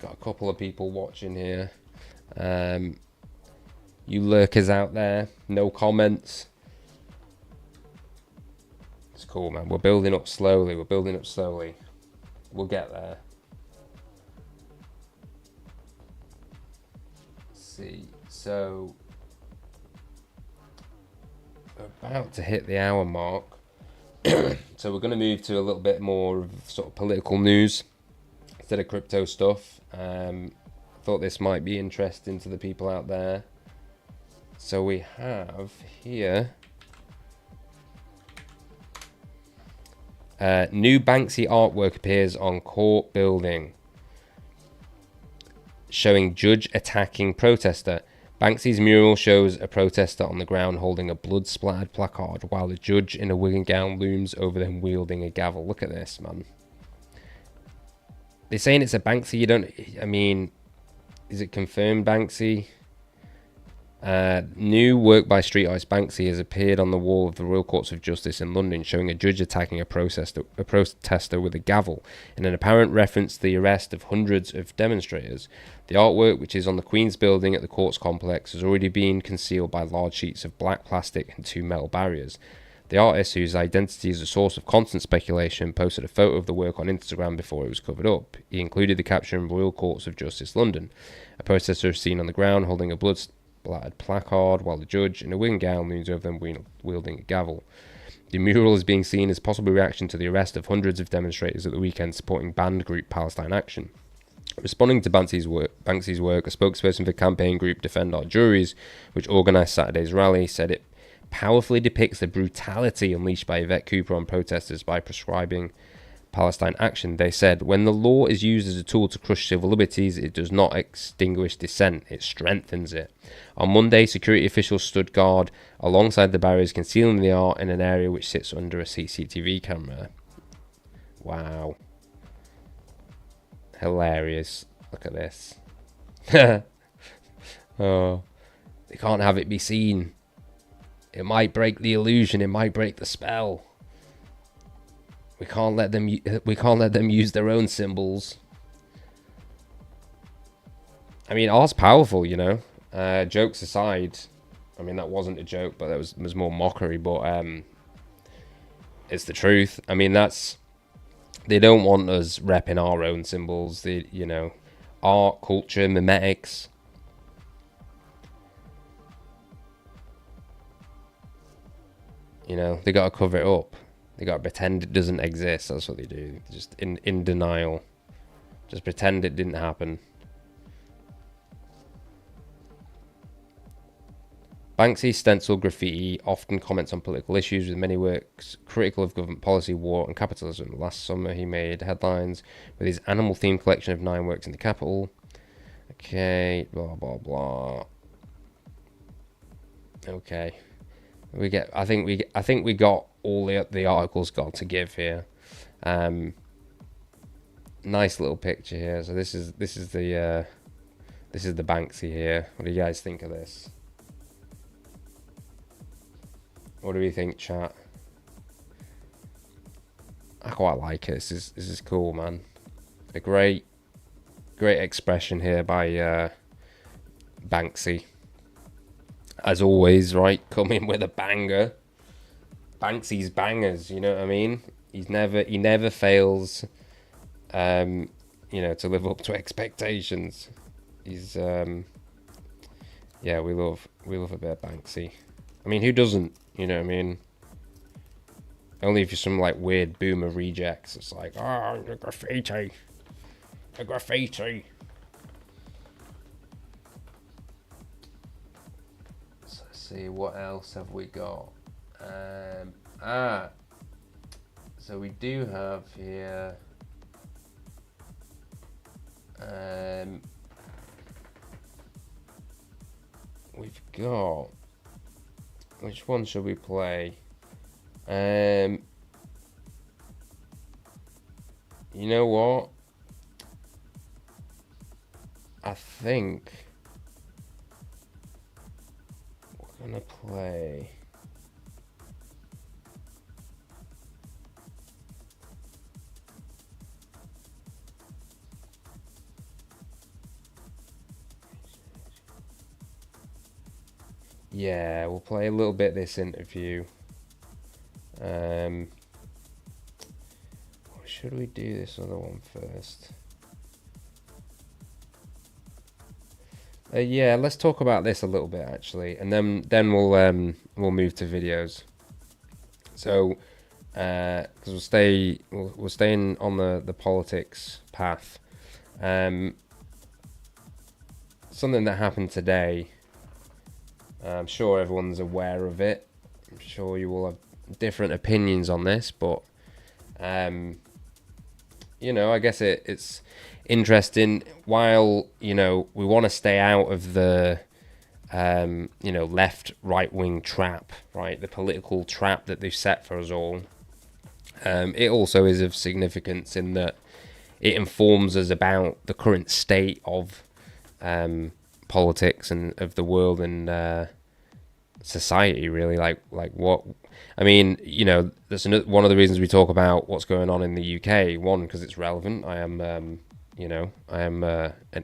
A: Got a couple of people watching here. You lurkers out there, no comments. It's cool, man. We're building up slowly. We'll get there. Let's see. So, we're about to hit the hour mark. So we're going to move to a little bit more of sort of political news instead of crypto stuff. Thought this might be interesting to the people out there. So we have here new Banksy artwork appears on court building. showing judge attacking protester. Banksy's mural shows a protester on the ground holding a blood-splattered placard, while the judge in a wig and gown looms over them wielding a gavel. Look at this, man. They're saying it's a Banksy. You don't... I mean, is it confirmed Banksy? New work by street artist Banksy has appeared on the wall of the Royal Courts of Justice in London, showing a judge attacking a protester with a gavel, in an apparent reference to the arrest of hundreds of demonstrators. The artwork, which is on the Queen's Building at the Courts Complex, has already been concealed by large sheets of black plastic and 2 metal barriers. The artist, whose identity is a source of constant speculation, posted a photo of the work on Instagram before it was covered up. He included the caption, Royal Courts of Justice, London. A protester is seen on the ground holding a blood-splattered placard, while the judge in a wig and gown leans over them wielding a gavel. The mural is being seen as possible reaction to the arrest of hundreds of demonstrators at the weekend supporting banned group Palestine Action. Responding to Banksy's work, a spokesperson for campaign group Defend Our Juries, which organised Saturday's rally, said it powerfully depicts the brutality unleashed by Yvette Cooper on protesters by prescribing Palestine Action. They said, when the law is used as a tool to crush civil liberties, it does not extinguish dissent, it strengthens it. On Monday, security officials stood guard alongside the barriers concealing the art in an area which sits under a CCTV camera. Wow. Hilarious. Look at this. Oh, they can't have it be seen. It might break the illusion. It might break the spell. We can't let them use their own symbols. I mean, art's powerful, you know. Jokes aside, I mean that wasn't a joke, but that was more mockery. But it's the truth. I mean, they don't want us repping our own symbols. You know, art, culture, mimetics. You know, they got to cover it up. They got to pretend it doesn't exist. That's what they do. Just in denial. Just pretend it didn't happen. Banksy's stencil graffiti often comments on political issues, with many works critical of government policy, war and capitalism. Last summer he made headlines with his animal-themed collection of 9 works in the capital. Okay, blah blah blah. Okay. I think we got all the articles got to give here. Nice little picture here. So this is the Banksy here. What do you guys think of this? What do we think, chat? I quite like it. This is cool, man. A great expression here by Banksy. As always, right? Coming with a banger. Banksy's bangers, you know what I mean? He never fails, you know, to live up to expectations. He's yeah, we love a bit of Banksy. I mean, who doesn't? You know what I mean? Only if you're some like weird boomer rejects. It's like, oh, the graffiti. So let's see, what else have we got? So we do have here. We've got. Which one should we play? You know what? I think we're gonna play. Yeah, we'll play a little bit of this interview. Or should we do this other one first? Yeah, let's talk about this a little bit actually, and then we'll move to videos. So, because we're staying on the politics path. Something that happened today. I'm sure everyone's aware of it. I'm sure you will have different opinions on this, but you I guess it's interesting. While we want to stay out of the left right wing trap, right? The political trap that they've set for us all. It also is of significance in that it informs us about the current state of politics and of the world and society, really. Like what I mean, that's one of the reasons we talk about what's going on in the UK. One, because it's relevant. I am an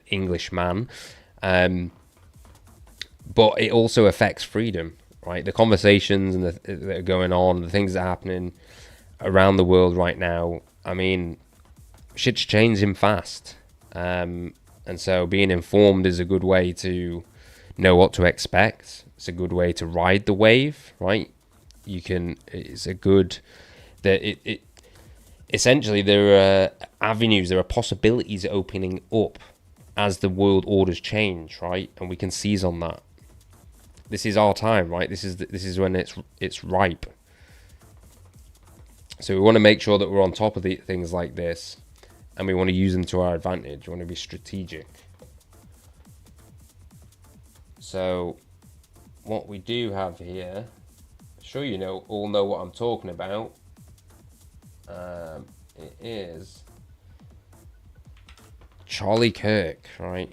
A: English man, but it also affects freedom, right? The conversations and that are going on, the things that are happening around the world right now. I mean, shit's changing fast, and so being informed is a good way to know what to expect. It's a good way to ride the wave, right? It's a good that it essentially there are avenues, there are possibilities opening up as the world orders change, right? And we can seize on that. This is our time, right? This is when it's ripe. So we want to make sure that we're on top of the things like this, and we want to use them to our advantage. We want to be strategic. So what we do have here, I'm sure all know what I'm talking about. It is Charlie Kirk, right?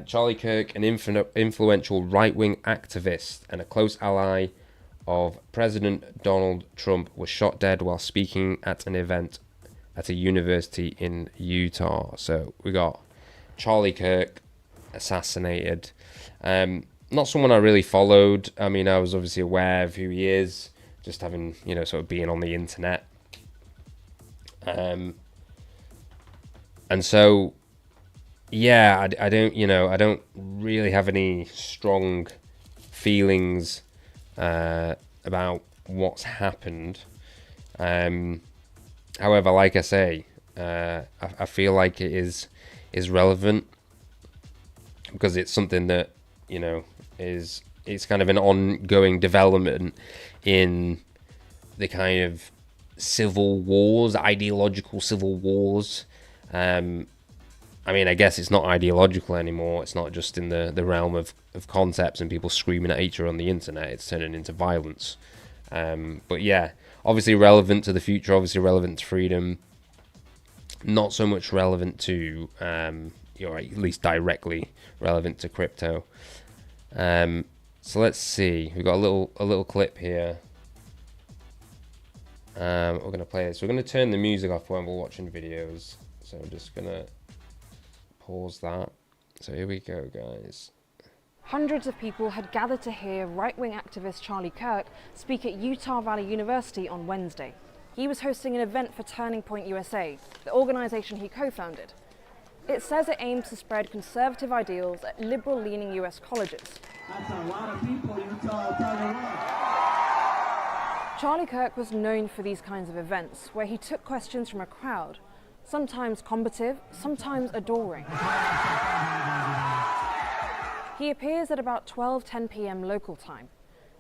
A: Charlie Kirk, an influential right-wing activist and a close ally of President Donald Trump, was shot dead while speaking at an event at a university in Utah. So we got Charlie Kirk assassinated. Not someone I really followed. I mean, I was obviously aware of who he is, just having, sort of being on the internet. And so, yeah, I don't really have any strong feelings about what's happened. However, like I say, I feel like it is relevant because it's something that it's kind of an ongoing development in the kind of civil wars, ideological civil wars. I mean, I guess it's not ideological anymore. It's not just in the realm of concepts and people screaming at each other on the internet. It's turning into violence. But yeah, obviously relevant to the future, obviously relevant to freedom. Not so much relevant to, at least directly relevant to crypto. So let's see. We've got a little clip here. We're going to play this. We're going to turn the music off when we're watching videos. So I'm just going to pause that. So here we go, guys.
C: Hundreds of people had gathered to hear right-wing activist Charlie Kirk speak at Utah Valley University on Wednesday. He was hosting an event for Turning Point USA, the organization he co-founded. It says it aims to spread conservative ideals at liberal-leaning US colleges.
D: That's a lot of people, Utah, probably.
C: Charlie Kirk was known for these kinds of events, where he took questions from a crowd, sometimes combative, sometimes adoring. He appears at about 12:10 p.m. local time.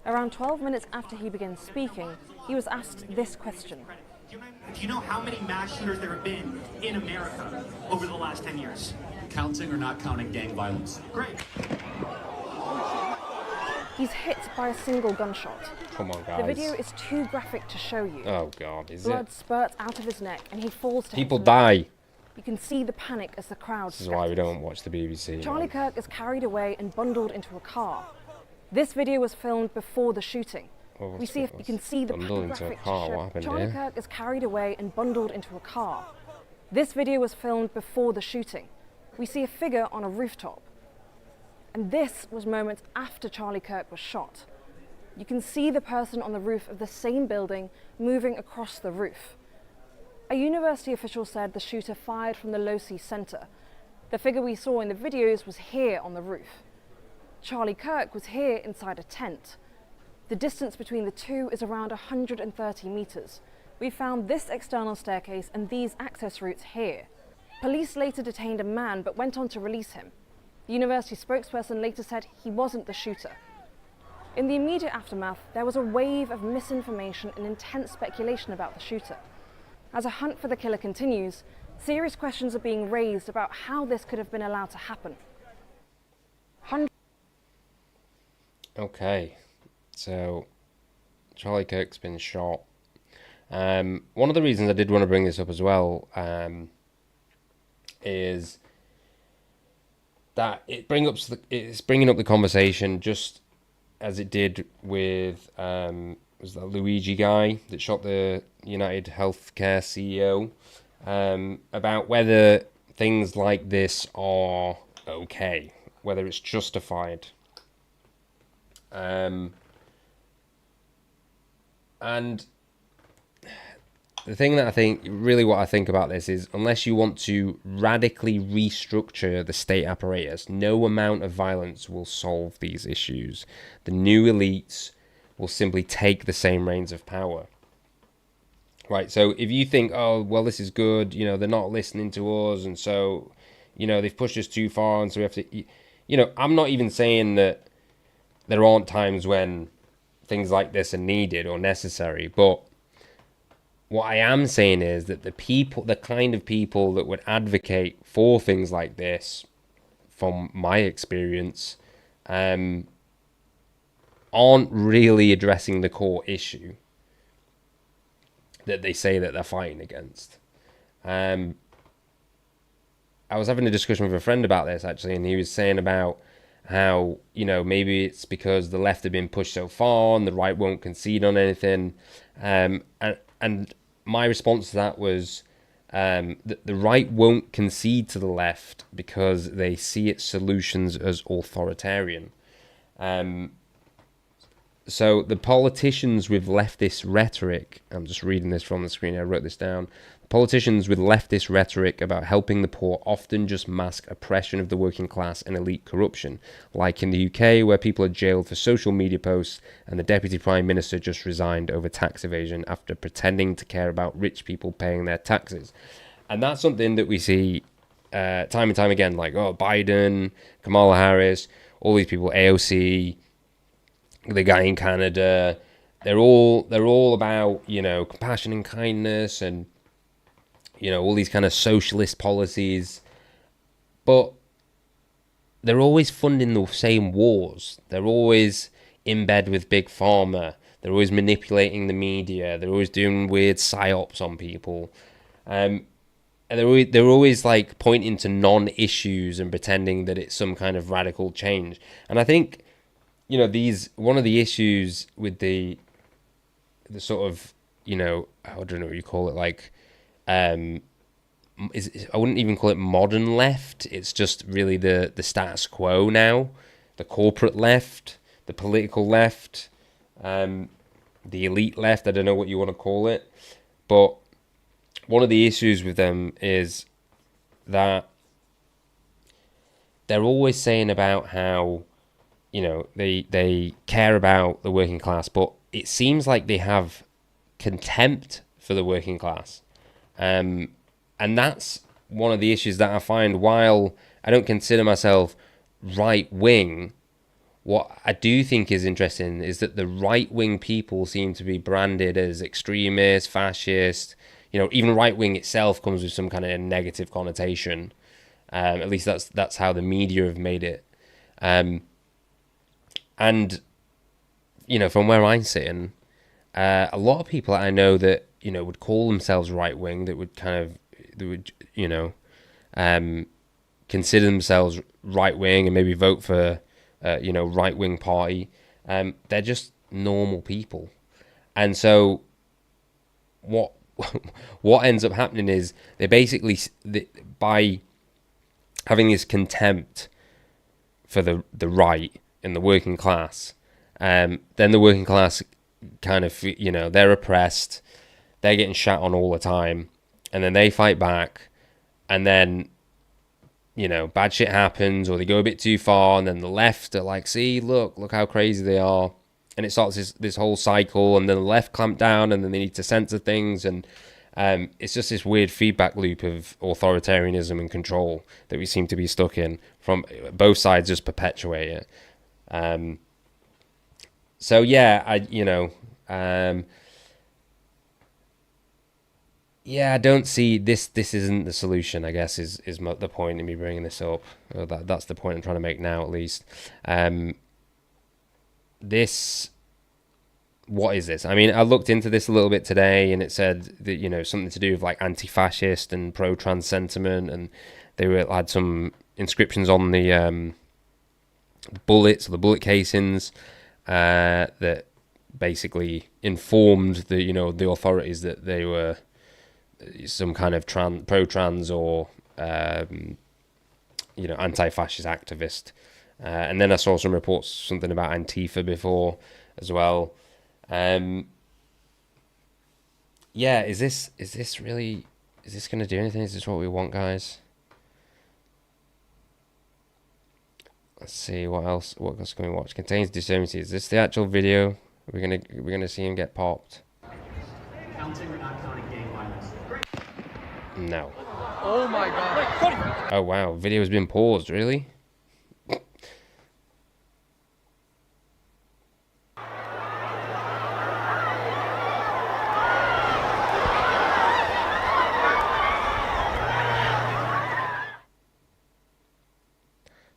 C: Around 12 minutes after he began speaking, he was asked this question.
E: Do you know how many mass shooters there have been in America over the last 10 years?
F: Counting or not counting gang violence?
E: Great.
C: He's hit by a single gunshot.
A: Come on, guys.
C: The video is too graphic to show you.
A: Oh, God, is
C: Blood
A: it?
C: spurts out of his neck and he falls to
A: People
C: his
A: die.
C: left. You can see the panic as the crowd
A: This is why we don't watch the BBC.
C: Charlie
A: man.
C: Kirk is carried away and bundled into a car. This video was filmed before the shooting.
A: Oh,
C: We see if you can see the
A: bundled into a
C: graphic
A: car.
C: to show-
A: What happened
C: Charlie
A: here?
C: Kirk is carried away and bundled into a car. This video was filmed before the shooting. We see a figure on a rooftop. And this was moments after Charlie Kirk was shot. You can see the person on the roof of the same building moving across the roof. A university official said the shooter fired from the Losi Center. The figure we saw in the videos was here on the roof. Charlie Kirk was here inside a tent. The distance between the two is around 130 meters. We found this external staircase and these access routes here. Police later detained a man but went on to release him. The university spokesperson later said he wasn't the shooter. In the immediate aftermath, there was a wave of misinformation and intense speculation about the shooter. As a hunt for the killer continues, serious questions are being raised about how this could have been allowed to happen.
A: Okay, so Charlie Kirk's been shot. One of the reasons I did want to bring this up as well is that it's bringing up the conversation just as it did with was that Luigi guy that shot the United Healthcare CEO, about whether things like this are okay, whether it's justified. And the thing that what I think about this is, unless you want to radically restructure the state apparatus, no amount of violence will solve these issues. The new elites will simply take the same reins of power. Right, so if you think, oh, well, this is good, they're not listening to us, and so, they've pushed us too far, and so we have to, I'm not even saying that there aren't times when things like this are needed or necessary, but what I am saying is that the kind of people that would advocate for things like this, from my experience, aren't really addressing the core issue that they say that they're fighting against. I was having a discussion with a friend about this, actually, and he was saying about how, maybe it's because the left have been pushed so far and the right won't concede on anything. And my response to that was that the right won't concede to the left because they see its solutions as authoritarian. So the politicians with leftist rhetoric, I'm just reading this from the screen, I wrote this down. Politicians with leftist rhetoric about helping the poor often just mask oppression of the working class and elite corruption, like in the UK, where people are jailed for social media posts and the Deputy Prime Minister just resigned over tax evasion after pretending to care about rich people paying their taxes. And that's something that we see time and time again, like Biden, Kamala Harris, all these people, AOC, the guy in Canada, they're all about, compassion and kindness and, all these kind of socialist policies, but they're always funding the same wars. They're always in bed with Big Pharma. They're always manipulating the media. They're always doing weird psyops on people. And they're always like pointing to non-issues and pretending that it's some kind of radical change. And I think, one of the issues with the sort of, I don't know what you call it, like, I wouldn't even call it modern left. It's just really the status quo now, the corporate left, the political left, the elite left. I don't know what you want to call it, but one of the issues with them is that they're always saying about how, they care about the working class, but it seems like they have contempt for the working class. And that's one of the issues that I find. While I don't consider myself right-wing, what I do think is interesting is that the right-wing people seem to be branded as extremist, fascist. Even right-wing itself comes with some kind of negative connotation. At least that's how the media have made it. And, from where I'm sitting, a lot of people I know that, would call themselves right-wing, that would consider themselves right-wing and maybe vote for, right-wing party. They're just normal people. And so what ends up happening is they basically, by having this contempt for the right and the working class, then the working class kind of, they're oppressed, they're getting shat on all the time, and then they fight back, and then, bad shit happens, or they go a bit too far, and then the left are like, see, look how crazy they are, and it starts this whole cycle, and then the left clamp down, and then they need to censor things, and it's just this weird feedback loop of authoritarianism and control that we seem to be stuck in. From both sides, just perpetuate it. So yeah, yeah, I don't see this. This isn't the solution, I guess, is the point in me bringing this up. Or that's the point I'm trying to make now, at least. This, what is this? I mean, I looked into this a little bit today, and it said that, you know, something to do with like anti-fascist and pro-trans sentiment, and had some inscriptions on the bullets or the bullet casings that basically informed the, you know, the authorities that they were some kind of pro-trans or you know, anti-fascist activist. And then I saw some reports, something about Antifa before as well. Yeah, is this going to do anything? Is this what we want, guys? Let's see what else can we watch. Contains dishonesty. Is this the actual video? We're gonna see him get popped.
F: Counting or not counting gang violence?
A: No.
G: Oh my god.
A: Oh wow, video has been paused, really?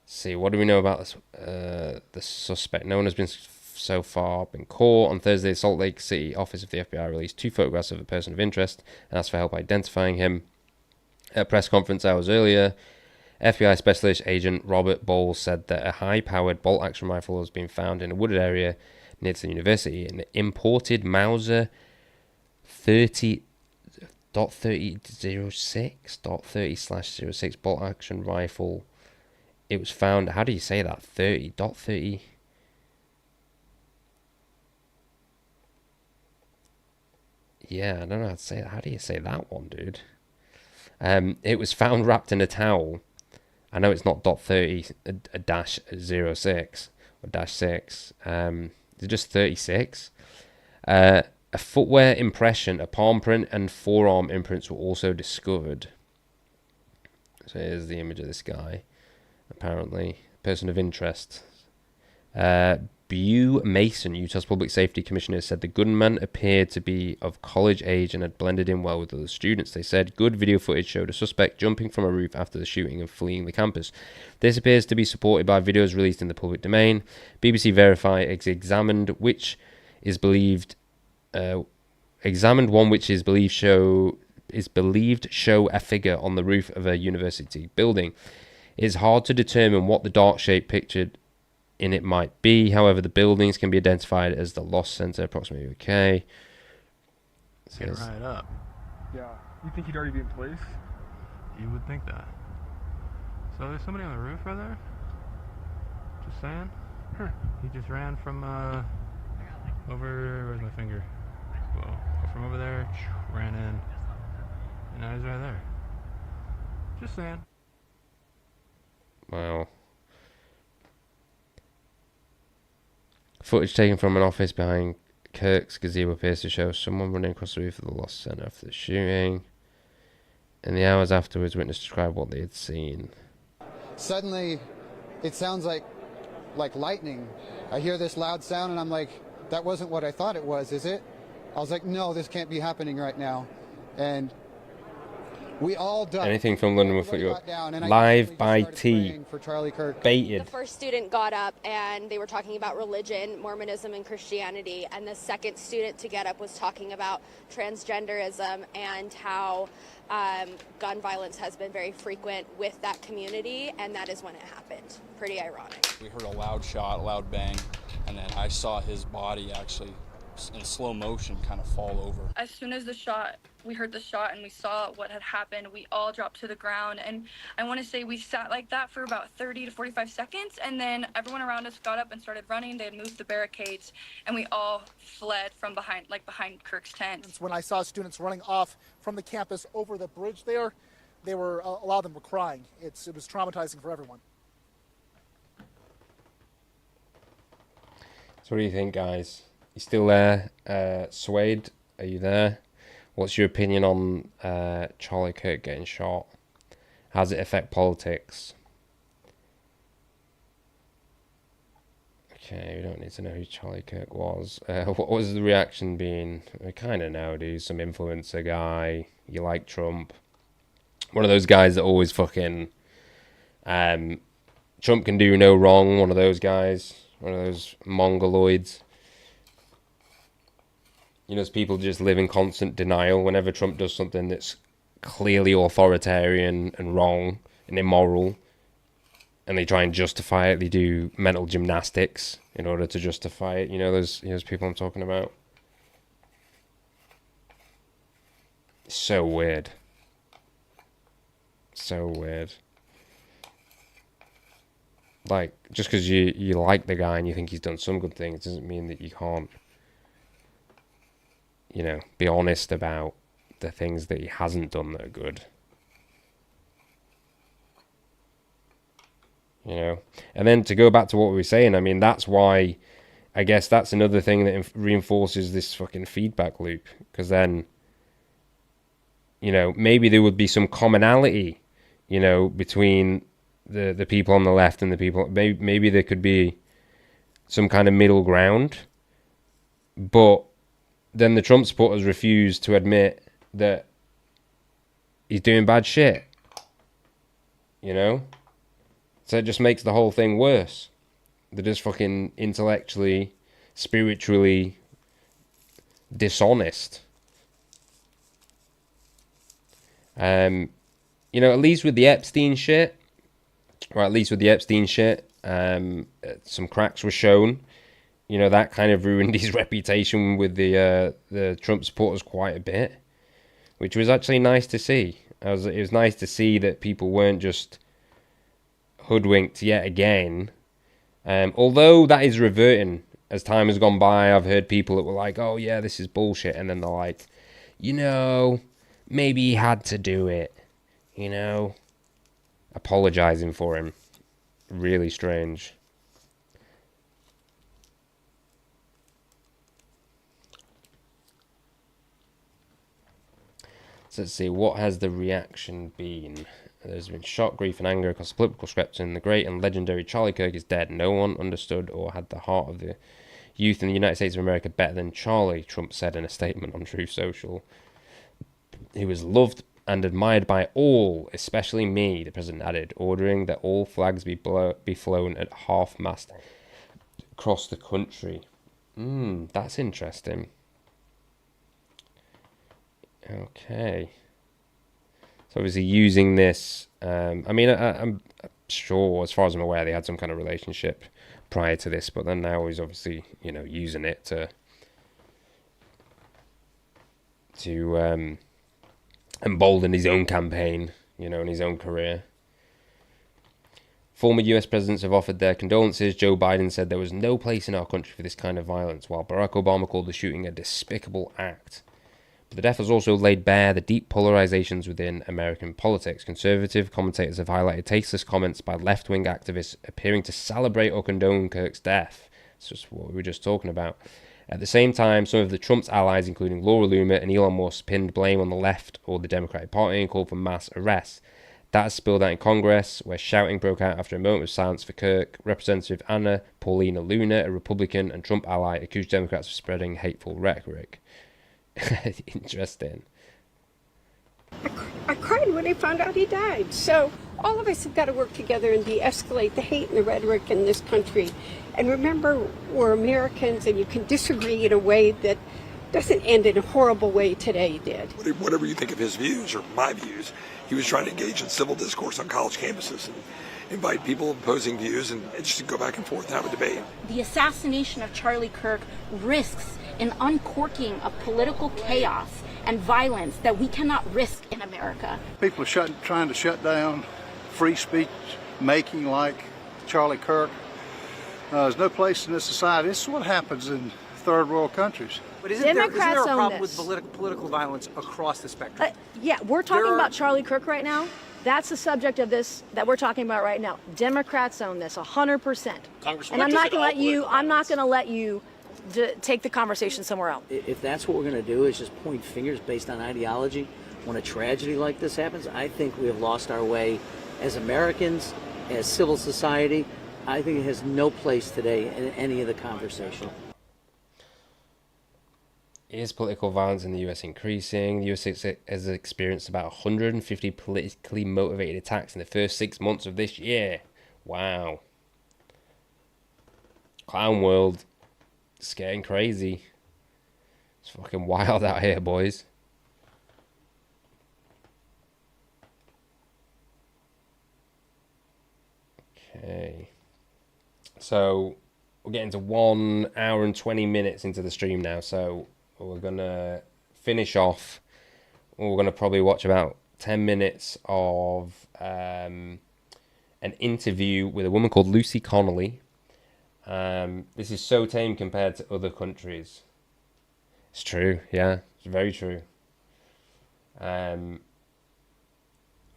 A: See, what do we know about this? The suspect. No one has been so far been caught. On Thursday, the Salt Lake City office of the FBI released 2 photographs of a person of interest and asked for help identifying him. At a press conference hours earlier, FBI Specialist Agent Robert Bowles said that a high-powered bolt-action rifle has been found in a wooded area near to the university. An imported Mauser 30.3006.30/06 bolt-action rifle. It was found, how do you say that? 30.30. Yeah, I don't know how to say that. How do you say that one, dude? It was found wrapped in a towel. I know it's not .30 a dash 06 or dash 6. It's just 36. A footwear impression, a palm print, and forearm imprints were also discovered. So here's the image of this guy. Apparently, person of interest. Bew Mason, Utah's public safety commissioner, said the gunman appeared to be of college age and had blended in well with other students. They said good video footage showed a suspect jumping from a roof after the shooting and fleeing the campus. This appears to be supported by videos released in the public domain. BBC Verify examined one which is believed show a figure on the roof of a university building. It is hard to determine what the dark shape pictured in it might be. However, the buildings can be identified as the Loss Center, approximately. Okay.
H: Get right up.
G: Yeah. You think he'd already be in place?
H: You would think that. So there's somebody on the roof right there? Just saying.
G: Huh.
H: He just ran from over, where's my finger? Well, from over there, ran in. And now he's right there. Just saying.
A: Wow. Footage taken from an office behind Kirk's gazebo appears to show someone running across the roof of the Loss Center after the shooting. In the hours afterwards, witnesses described what they had seen.
I: Suddenly, it sounds like lightning. I hear this loud sound and I'm like, that wasn't what I thought it was, is it? I was like, no, this can't be happening right now. And we all ducked.
A: Anything from London will put you up. Live by T. Baited.
J: The first student got up and they were talking about religion, Mormonism, and Christianity. And the second student to get up was talking about transgenderism and how gun violence has been very frequent with that community. And that is when it happened. Pretty ironic.
K: We heard a loud shot, a loud bang, and then I saw his body actually in slow motion kind of fall over.
L: As soon as we heard the shot and we saw what had happened, we all dropped to the ground, and I want to say we sat like that for about 30 to 45 seconds, and then everyone around us got up and started running. They had moved the barricades, and we all fled from behind Kirk's tent.
G: When I saw students running off from the campus over the bridge there, a lot of them were crying. It was traumatizing for everyone.
A: So what do you think, guys? You still there? Suede, are you there? What's your opinion on Charlie Kirk getting shot? How does it affect politics? Okay, we don't need to know who Charlie Kirk was. What was the reaction been? We kind of know, dude. Some influencer guy. You like Trump. One of those guys that always fucking... Trump can do no wrong. One of those guys. One of those mongoloids. You know, people just live in constant denial whenever Trump does something that's clearly authoritarian and wrong and immoral. And they try and justify it. They do mental gymnastics in order to justify it. You know, those people I'm talking about. So weird. So weird. Like, just because you like the guy and you think he's done some good things doesn't mean that you can't, you know, be honest about the things that he hasn't done that are good. You know, and then to go back to what we were saying, I mean, that's why, I guess that's another thing that reinforces this fucking feedback loop. Because then, you know, maybe there would be some commonality, you know, between the people on the left and the people, maybe there could be some kind of middle ground. But then the Trump supporters refuse to admit that he's doing bad shit. You know? So it just makes the whole thing worse. They're just fucking intellectually, spiritually dishonest. You know, at least with the Epstein shit, some cracks were shown. You know, that kind of ruined his reputation with the Trump supporters quite a bit, which was actually nice to see. It was nice to see that people weren't just hoodwinked yet again. Although that is reverting as time has gone by. I've heard people that were like, oh yeah, this is bullshit. And then they're like, you know, maybe he had to do it. You know, apologizing for him. Really strange. So let's see, what has the reaction been? There's been shock, grief, and anger across the political spectrum. The great and legendary Charlie Kirk is dead. No one understood or had the heart of the youth in the United States of America better than Charlie, Trump said in a statement on Truth Social. He was loved and admired by all, especially me, the president added, ordering that all flags be flown at half-mast across the country. That's interesting. Okay. So obviously using this, I mean, I'm sure, as far as I'm aware, they had some kind of relationship prior to this, but then now he's obviously, you know, using it to embolden his own campaign, you know, in his own career. Former US presidents have offered their condolences. Joe Biden said there was no place in our country for this kind of violence, while Barack Obama called the shooting a despicable act. But the death has also laid bare the deep polarizations within American politics. Conservative commentators have highlighted tasteless comments by left-wing activists appearing to celebrate or condone Kirk's death. It's just what we were just talking about. At the same time, some of the Trump's allies, including Laura Loomer and Elon Musk, pinned blame on the left or the Democratic Party and called for mass arrests. That has spilled out in Congress, where shouting broke out after a moment of silence for Kirk. Representative Anna Paulina Luna, a Republican and Trump ally, accused Democrats of spreading hateful rhetoric. Interesting.
M: I cried when I found out he died. So all of us have got to work together and de-escalate the hate and the rhetoric in this country. And remember, we're Americans, and you can disagree in a way that doesn't end in a horrible way today did.
N: Whatever you think of his views or my views, he was trying to engage in civil discourse on college campuses and invite people opposing views and just go back and forth and have a debate.
O: The assassination of Charlie Kirk risks an uncorking of political chaos and violence that we cannot risk in America.
P: People are trying to shut down free speech making like Charlie Kirk. There's no place in this society. This is what happens in third world countries.
Q: But isn't there a problem with political violence across the spectrum?
R: Yeah, we're talking about Charlie Kirk right now. That's the subject of this that we're talking about right now. Democrats own this 100%. And I'm not going to let you take the conversation somewhere else.
S: If that's what we're going to do is just point fingers based on ideology when a tragedy like this happens, I think we have lost our way as Americans, as civil society. I think it has no place today in any of the conversation.
A: Is political violence in the US increasing? The US has experienced about 150 politically motivated attacks in the first 6 months of this year. Wow. Clown world. It's getting crazy. It's fucking wild out here, boys. Okay. So, we're getting to 1 hour and 20 minutes into the stream now, so we're going to finish off. We're going to probably watch about 10 minutes of an interview with a woman called Lucy Connolly. This is so tame compared to other countries. It's true, yeah. It's very true. We're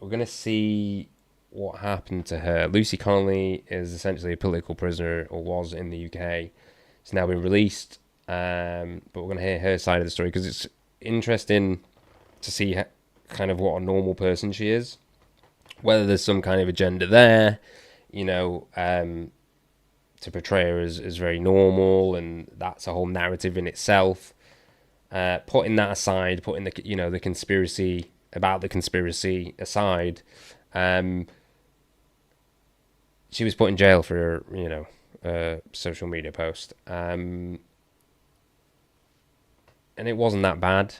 A: going to see what happened to her. Lucy Connolly is essentially a political prisoner, or was in the UK. It's now been released, but we're going to hear her side of the story because it's interesting to see kind of what a normal person she is. Whether there's some kind of agenda there, you know, to portray her as very normal, and that's a whole narrative in itself. Putting that aside, putting the conspiracy about the conspiracy aside, she was put in jail for her, social media post, and it wasn't that bad,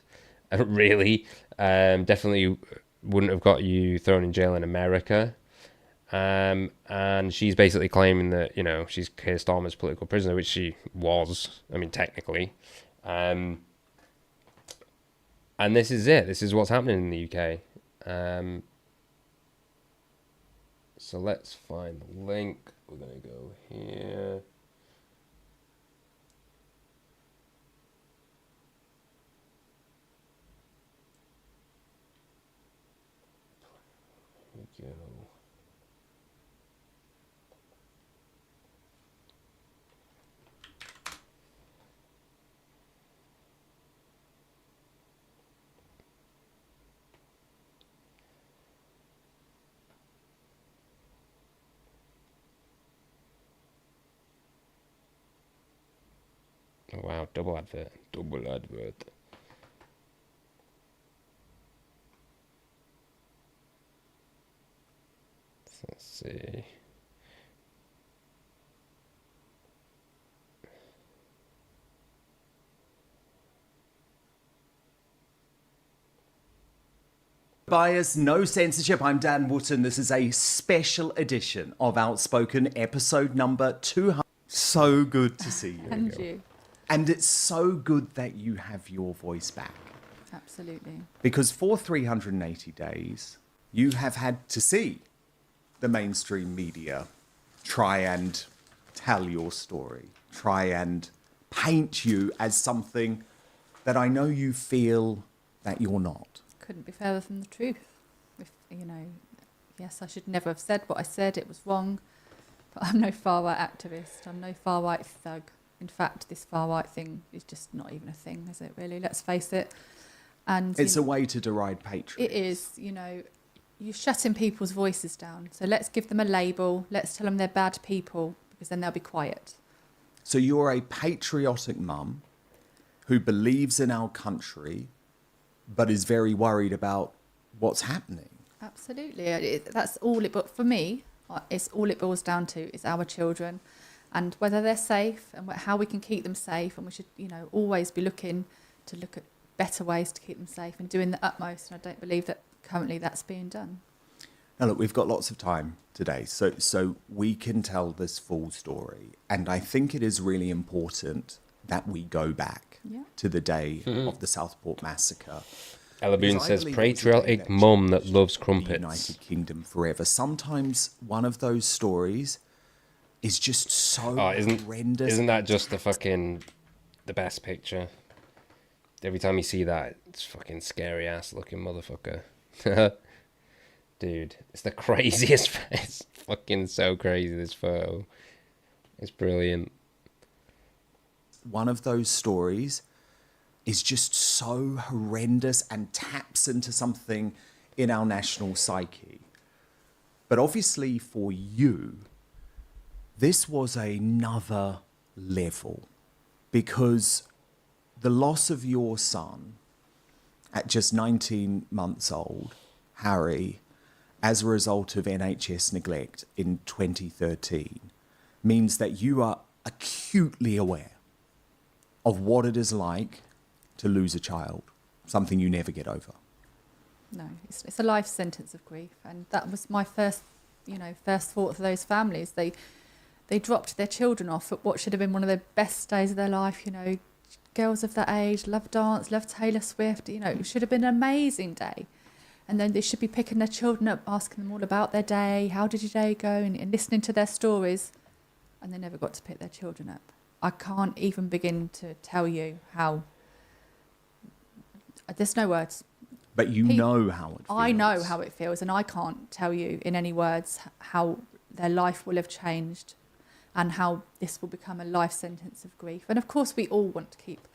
A: really. Definitely wouldn't have got you thrown in jail in America. And she's basically claiming that, she's Keir Starmer's political prisoner, which she was, technically. And this is it. This is what's happening in the UK. So let's find the link. We're going to go here. Here we go. Oh, wow, double advert. Let's see.
T: Bias, no censorship. I'm Dan Wootton. This is a special edition of Outspoken, episode number 200. So good to see you.
U: And you.
T: And it's so good that you have your voice back.
U: Absolutely.
T: Because for 380 days, you have had to see the mainstream media try and tell your story, try and paint you as something that I know you feel that you're not.
U: Couldn't be further from the truth. Yes, I should never have said what I said. It was wrong. But I'm no far-right activist. I'm no far-right thug. In fact, this far-right thing is just not even a thing, is it, really? Let's face it. And
T: it's a way to deride patriots.
U: It is, you're shutting people's voices down. So let's give them a label. Let's tell them they're bad people, because then they'll be quiet.
T: So you're a patriotic mum who believes in our country, but is very worried about what's happening.
U: Absolutely. That's all it, but for me, it's all it boils down to is our children and whether they're safe and how we can keep them safe. And we should, always be looking at better ways to keep them safe and doing the utmost. And I don't believe that currently that's being done.
T: Now, look, we've got lots of time today, so we can tell this full story. And I think it is really important that we go back to the day of the Southport massacre.
A: Ella Boone says, patriotic mum that loves crumpets.
T: United Kingdom forever. Sometimes one of those stories is just so horrendous.
A: Isn't that just the best picture? Every time you see that, it's fucking scary ass looking motherfucker. Dude, it's the craziest. It's fucking so crazy, this photo. It's brilliant.
T: One of those stories is just so horrendous and taps into something in our national psyche. But obviously for you, This was another level, because the loss of your son at just 19 months old, Harry, as a result of NHS neglect in 2013, means that you are acutely aware of what it is like to lose a child, something you never get over.
U: No, it's a life sentence of grief, and that was my first thought for those families. They dropped their children off at what should have been one of the best days of their life. Girls of that age love dance, love Taylor Swift. It should have been an amazing day, and then they should be picking their children up, asking them all about their day. How did your day go? And listening to their stories, and they never got to pick their children up. I can't even begin to tell you how. There's no words.
T: But you know how it feels.
U: I know how it feels, and I can't tell you in any words how their life will have changed and how this will become a life sentence of grief. And of course, we all want to keep,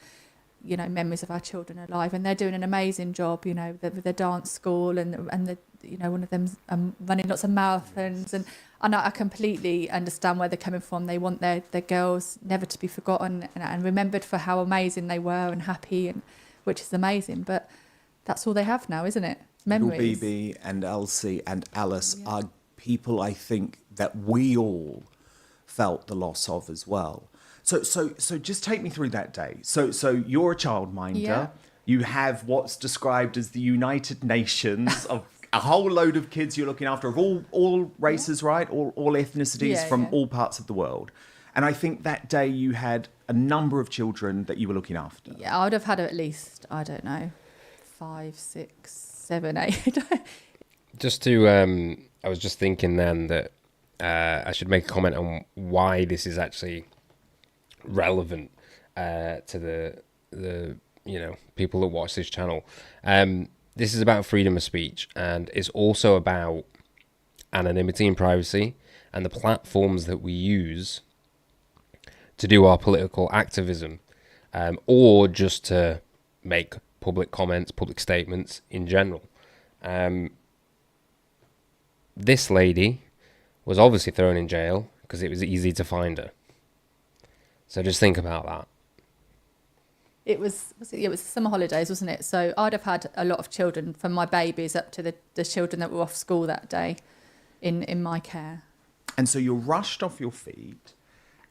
U: memories of our children alive, and they're doing an amazing job, with their dance school and one of them's running lots of marathons. And I completely understand where they're coming from. They want their girls never to be forgotten and remembered for how amazing they were and happy, and which is amazing. But that's all they have now, isn't it? Memories.
T: Little BB and Elsie and Alice are people, I think, that we all felt the loss of as well. So just take me through that day. So you're a childminder.
U: Yeah.
T: You have what's described as the United Nations of a whole load of kids you're looking after, of all races, right? All ethnicities from all parts of the world. And I think that day you had a number of children that you were looking after.
U: Yeah, I would have had at least, I don't know, 5, 6, 7, 8.
A: Just to, I was just thinking then that I should make a comment on why this is actually relevant to the people that watch this channel. This is about freedom of speech, and it's also about anonymity and privacy and the platforms that we use to do our political activism, or just to make public comments, public statements in general. This lady was obviously thrown in jail because it was easy to find her. So just think about that.
U: It was summer holidays, wasn't it? So I'd have had a lot of children, from my babies up to the children that were off school that day in my care.
T: And so you're rushed off your feet,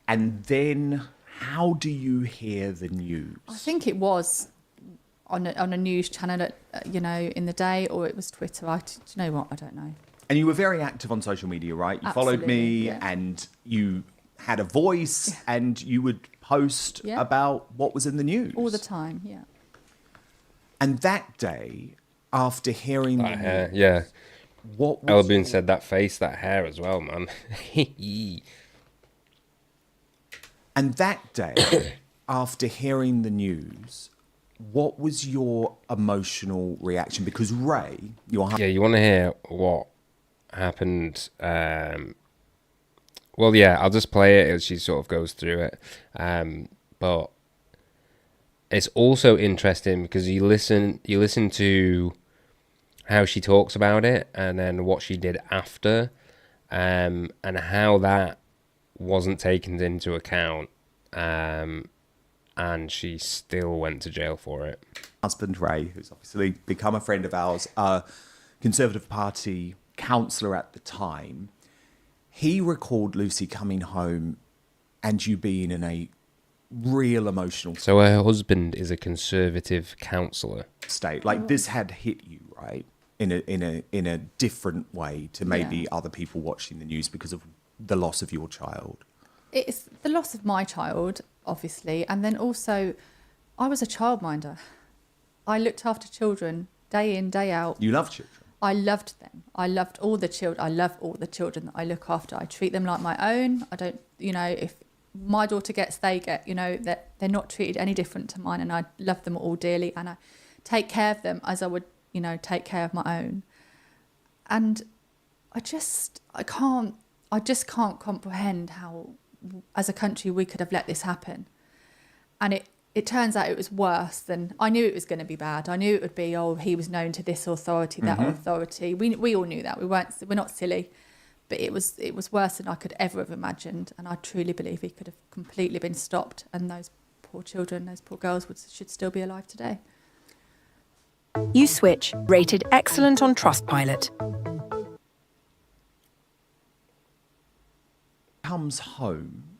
T: and then how do you hear the news?
U: I think it was on a news channel, in the day, or it was Twitter. Do you know what? I don't know.
T: And you were very active on social media, right? You
U: Absolutely,
T: followed me,
U: yeah.
T: And you had a voice, and you would post about what was in the news.
U: All the time, yeah.
T: And that day, after hearing
A: that hair, yeah.
T: What
A: Elbin said, that face, that hair as well, man.
T: And that day, after hearing the news, what was your emotional reaction? Because Ray, you want
A: to hear what happened? Well, yeah, I'll just play it as she sort of goes through it. But it's also interesting because you listen to how she talks about it, and then what she did after, and how that wasn't taken into account, and she still went to jail for it.
T: Husband Ray, who's obviously become a friend of ours, a Conservative Party councillor at the time, he recalled Lucy coming home and you being in a real emotional state.
A: So her husband is a Conservative councillor.
T: State. Like, this had hit you, right? In a different way to maybe other people watching the news because of the loss of your child.
U: It's the loss of my child, obviously, and then also I was a childminder. I looked after children day in, day out.
T: You love children?
U: I loved them. I loved all the children. I love all the children that I look after. I treat them like my own. I don't, if my daughter gets, they get, that they're not treated any different to mine, and I love them all dearly, and I take care of them as I would, take care of my own. And I just can't comprehend how, as a country, we could have let this happen. And it turns out it was worse than I knew it was going to be. Bad. I knew it would be, he was known to this authority, that authority. We all knew that. We're not silly. But it was worse than I could ever have imagined, and I truly believe he could have completely been stopped, and those poor children, those poor girls should still be alive today.
B: You Switch, rated excellent on Trustpilot.
T: Comes home,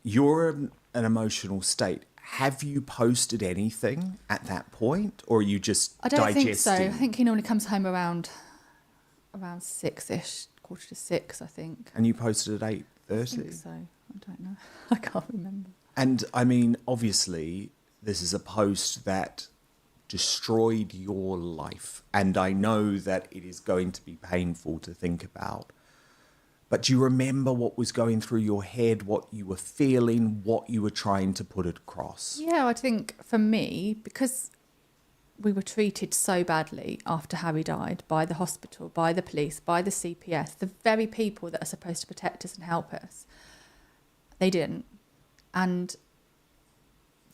T: you're in an emotional state. Have you posted anything at that point, or are you just
U: I don't
T: digesting?
U: think so. I think he normally comes home around 6-ish, 5:45, I think.
T: And you posted at 8:30?
U: I think so. I don't know. I can't remember.
T: And I mean, obviously, this is a post that destroyed your life. And I know that it is going to be painful to think about. But do you remember what was going through your head, what you were feeling, what you were trying to put across?
U: Yeah, I think for me, because we were treated so badly after Harry died by the hospital, by the police, by the CPS, the very people that are supposed to protect us and help us, they didn't. And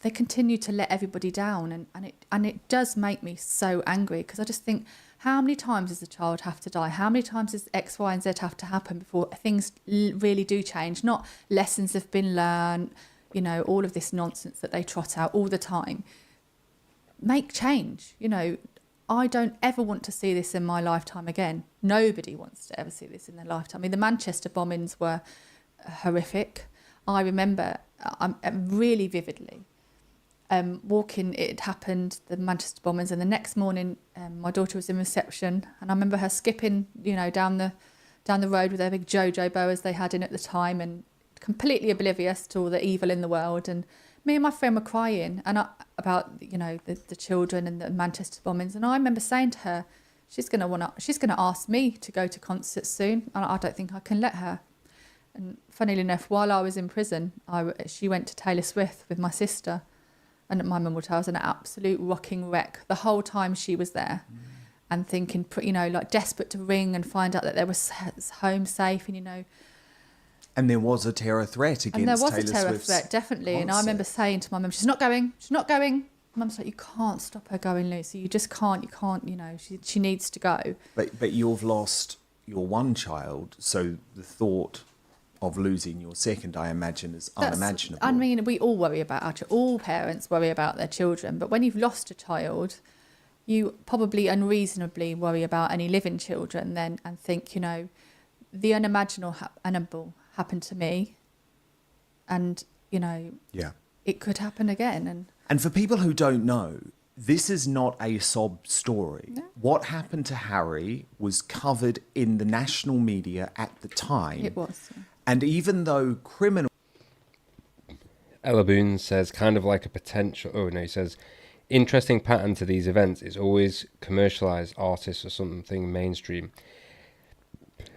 U: they continue to let everybody down. And it does make me so angry, because I just think, how many times does a child have to die? How many times does X, Y and Z have to happen before things really do change? Not lessons have been learned, you know, all of this nonsense that they trot out all the time. Make change. You know, I don't ever want to see this in my lifetime again. Nobody wants to ever see this in their lifetime. I mean, the Manchester bombings were horrific. I remember really vividly walking, it happened, the Manchester bombings, and the next morning my daughter was in reception, and I remember her skipping, you know, down the road with their big Jojo boas they had in at the time, and completely oblivious to all the evil in the world. And me and my friend were crying about, you know, the children and the Manchester bombings. And I remember saying to her, she's gonna ask me to go to concerts soon, and I don't think I can let her. And funnily enough, while I was in prison, she went to Taylor Swift with my sister. And my mum will tell us, an absolute rocking wreck the whole time she was there, and thinking, you know, like desperate to ring and find out that there was home safe, and you know.
T: And there was a terror threat against Taylor Swift's.
U: And there was a terror threat, definitely.
T: Concert.
U: And I remember saying to my mum, she's not going. Mum's like, you can't stop her going, Lucy. You just can't. You can't. You know, she needs to go.
T: But you've lost your one child, so the thought of losing your second, I imagine, is unimaginable.
U: I mean, we all worry about our children. All parents worry about their children. But when you've lost a child, you probably unreasonably worry about any living children then, and think, you know, the unimaginable happened to me, and, you know, it could happen again.
T: And for people who don't know, this is not a sob story. No. What happened to Harry was covered in the national media at the time.
U: It was. Yeah.
T: And even though criminal...
A: Ella Boone says, kind of like a potential... Oh, no, he says, interesting pattern to these events is always commercialised artists or something mainstream.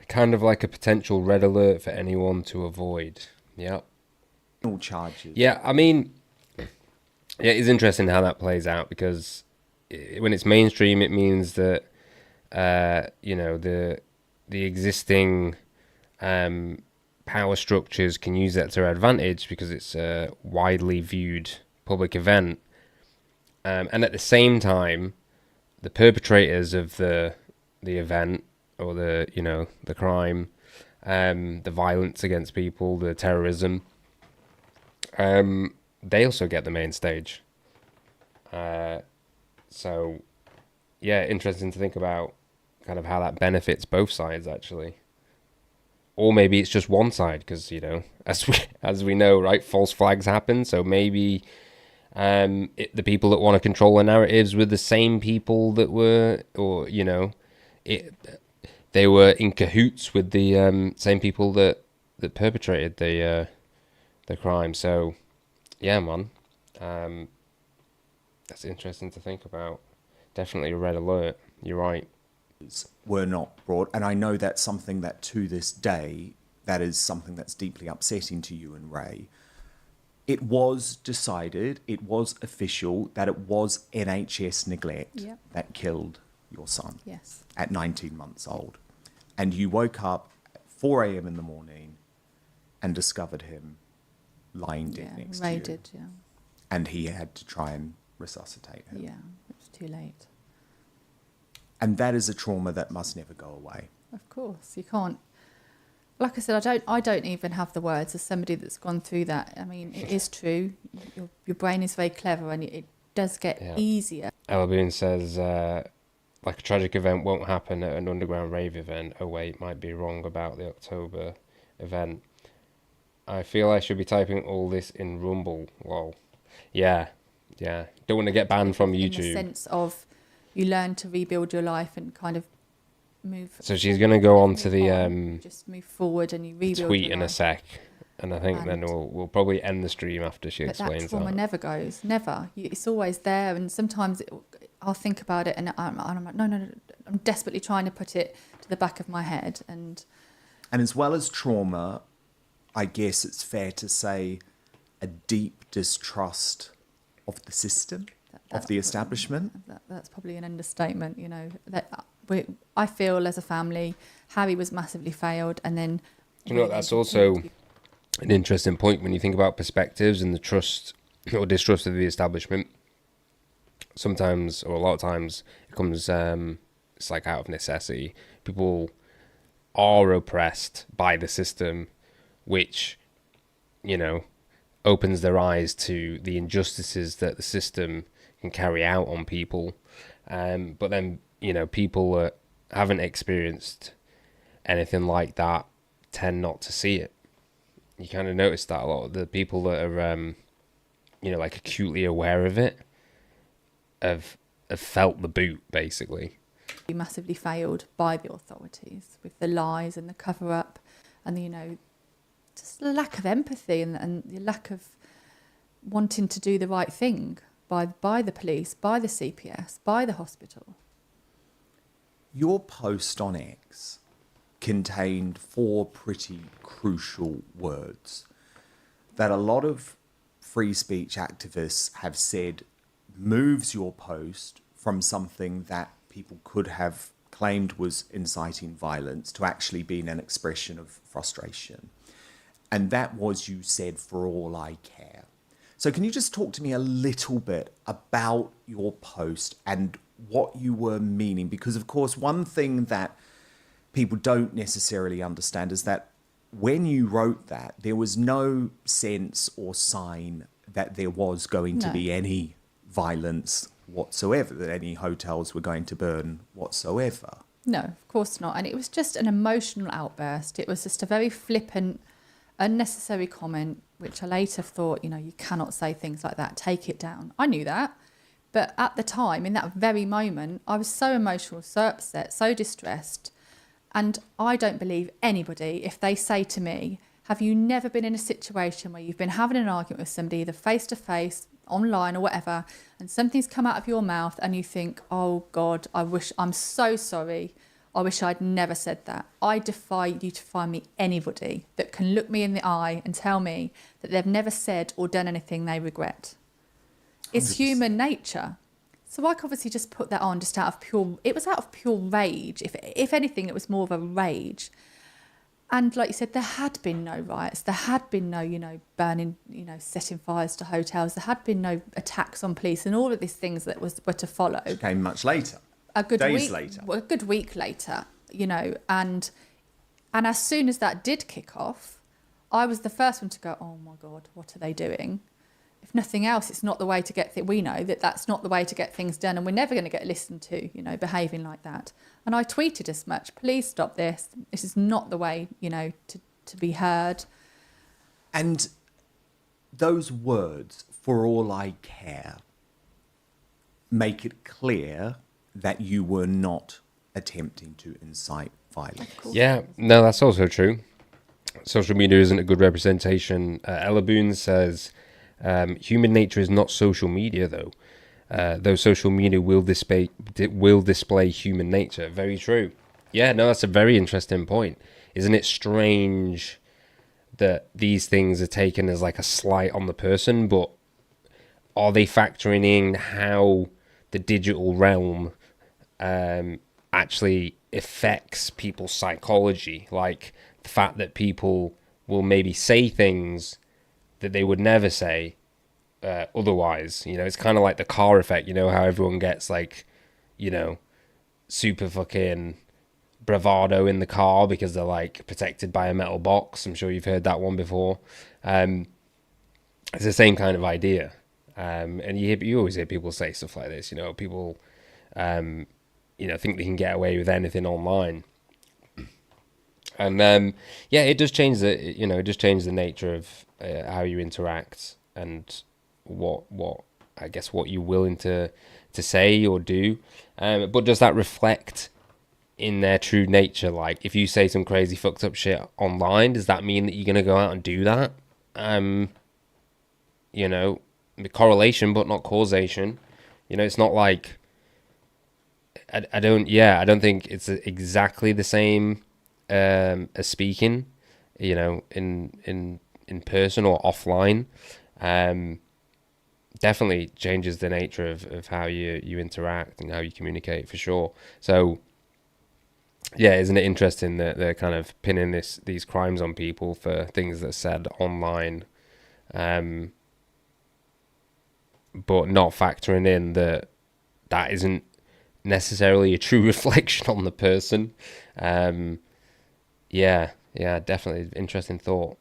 A: Kind of like a potential red alert for anyone to avoid. Yep.
T: Charges.
A: Yeah, I mean... Yeah, it's interesting how that plays out, because when it's mainstream, it means that, you know, the existing... power structures can use that to their advantage, because it's a widely viewed public event, and at the same time, the perpetrators of the event, or the crime, the violence against people, the terrorism, they also get the main stage. So yeah, interesting to think about kind of how that benefits both sides, actually. Or maybe it's just one side, because, you know, as we know, right, false flags happen. So maybe the people that want to control the narratives were the same people that were, or, you know, they were in cahoots with the same people that perpetrated the crime. So, yeah, man, that's interesting to think about. Definitely a red alert. You're right.
T: Were not brought, and I know that's something that to this day, that is something that's deeply upsetting to you and Ray. It was decided, it was official, that it was NHS neglect that killed your son at 19 months old. And you woke up at 4 a.m. in the morning and discovered him lying dead next to you.
U: Did,
T: And he had to try and resuscitate him.
U: Yeah, it was too late.
T: And that is a trauma that must never go away.
U: Of course, you can't. like I said, I don't even have the words as somebody that's gone through that. I mean, it is true. Your brain is very clever, and it does get easier.
A: Ella Boone says, like a tragic event won't happen at an underground rave event. Oh wait, might be wrong about the October event. I feel I should be typing all this in Rumble. Lol. Yeah. Don't want to get banned from YouTube.
U: In the sense of you learn to rebuild your life and kind of move.
A: So she's going to go on to the
U: just move forward and you rebuild
A: tweet
U: your
A: in
U: life.
A: a sec, and I think then we'll probably end the stream after she explains
U: that. Trauma never goes, never. It's always there, and sometimes I'll think about it, and I'm like, no, I'm desperately trying to put it to the back of my head, and
T: as well as trauma, I guess it's fair to say a deep distrust of the system, of the establishment.
U: That's probably an understatement, you know. I feel as a family, Harry was massively failed, and then...
A: You know, that's also an interesting point when you think about perspectives and the trust or distrust of the establishment. Sometimes, or a lot of times, it comes, it's like out of necessity. People are oppressed by the system, which, you know, opens their eyes to the injustices that the system can carry out on people. But then, you know, people that haven't experienced anything like that tend not to see it. You kind of notice that a lot of the people that are, you know, like acutely aware of it have felt the boot, basically.
U: We massively failed by the authorities with the lies and the cover-up and, you know, just the lack of empathy and the lack of wanting to do the right thing by the police, by the CPS, by the hospital.
T: Your post on X contained 4 pretty crucial words that a lot of free speech activists have said moves your post from something that people could have claimed was inciting violence to actually being an expression of frustration. And that was, you said, for all I care. So can you just talk to me a little bit about your post and what you were meaning? Because, of course, one thing that people don't necessarily understand is that when you wrote that, there was no sense or sign that there was going to be any violence whatsoever, that any hotels were going to burn whatsoever.
U: No, of course not. And it was just an emotional outburst. It was just a very flippant, unnecessary comment, which I later thought, you know, you cannot say things like that, take it down. I knew that. But at the time, in that very moment, I was so emotional, so upset, so distressed. And I don't believe anybody, if they say to me, have you never been in a situation where you've been having an argument with somebody, either face-to-face, online or whatever, and something's come out of your mouth and you think, oh God, I'm so sorry. I wish I'd never said that. I defy you to find me anybody that can look me in the eye and tell me that they've never said or done anything they regret. It's 100%. Human nature. So I obviously just put that on just out of pure rage. If anything, it was more of a rage. And like you said, there had been no riots. There had been no, you know, burning, you know, setting fires to hotels. There had been no attacks on police and all of these things that were to follow.
T: It came much later. A good week later, you know, and as soon as that did kick off, I was the first one to go, oh my God, what are they doing? If nothing else, it's not the way to get we know that that's not the way to get things done, and we're never going to get listened to, you know, behaving like that. And I tweeted as much, please stop this. This is not the way, you know, to be heard. And those words, for all I care, make it clear that you were not attempting to incite violence.
A: Yeah, no, that's also true. Social media isn't a good representation. Ella Boone says, human nature is not social media, though. Though social media will display human nature. Very true. Yeah, no, that's a very interesting point. Isn't it strange that these things are taken as like a slight on the person, but are they factoring in how the digital realm actually affects people's psychology? Like the fact that people will maybe say things that they would never say otherwise. You know, it's kind of like the car effect. You know how everyone gets like, you know, super fucking bravado in the car because they're like protected by a metal box. I'm sure you've heard that one before. It's the same kind of idea. And you always hear people say stuff like this, you know, people, you know, think they can get away with anything online. And yeah, it does change the nature of how you interact and what I guess what you're willing to say or do. But does that reflect in their true nature? Like, if you say some crazy fucked up shit online, does that mean that you're gonna go out and do that? You know, correlation but not causation. You know, it's not like I don't think it's exactly the same as speaking, you know, in person or offline. Definitely changes the nature of how you interact and how you communicate, for sure. So yeah, isn't it interesting that they're kind of pinning these crimes on people for things that are said online, but not factoring in that isn't necessarily a true reflection on the person. Yeah, definitely interesting thought.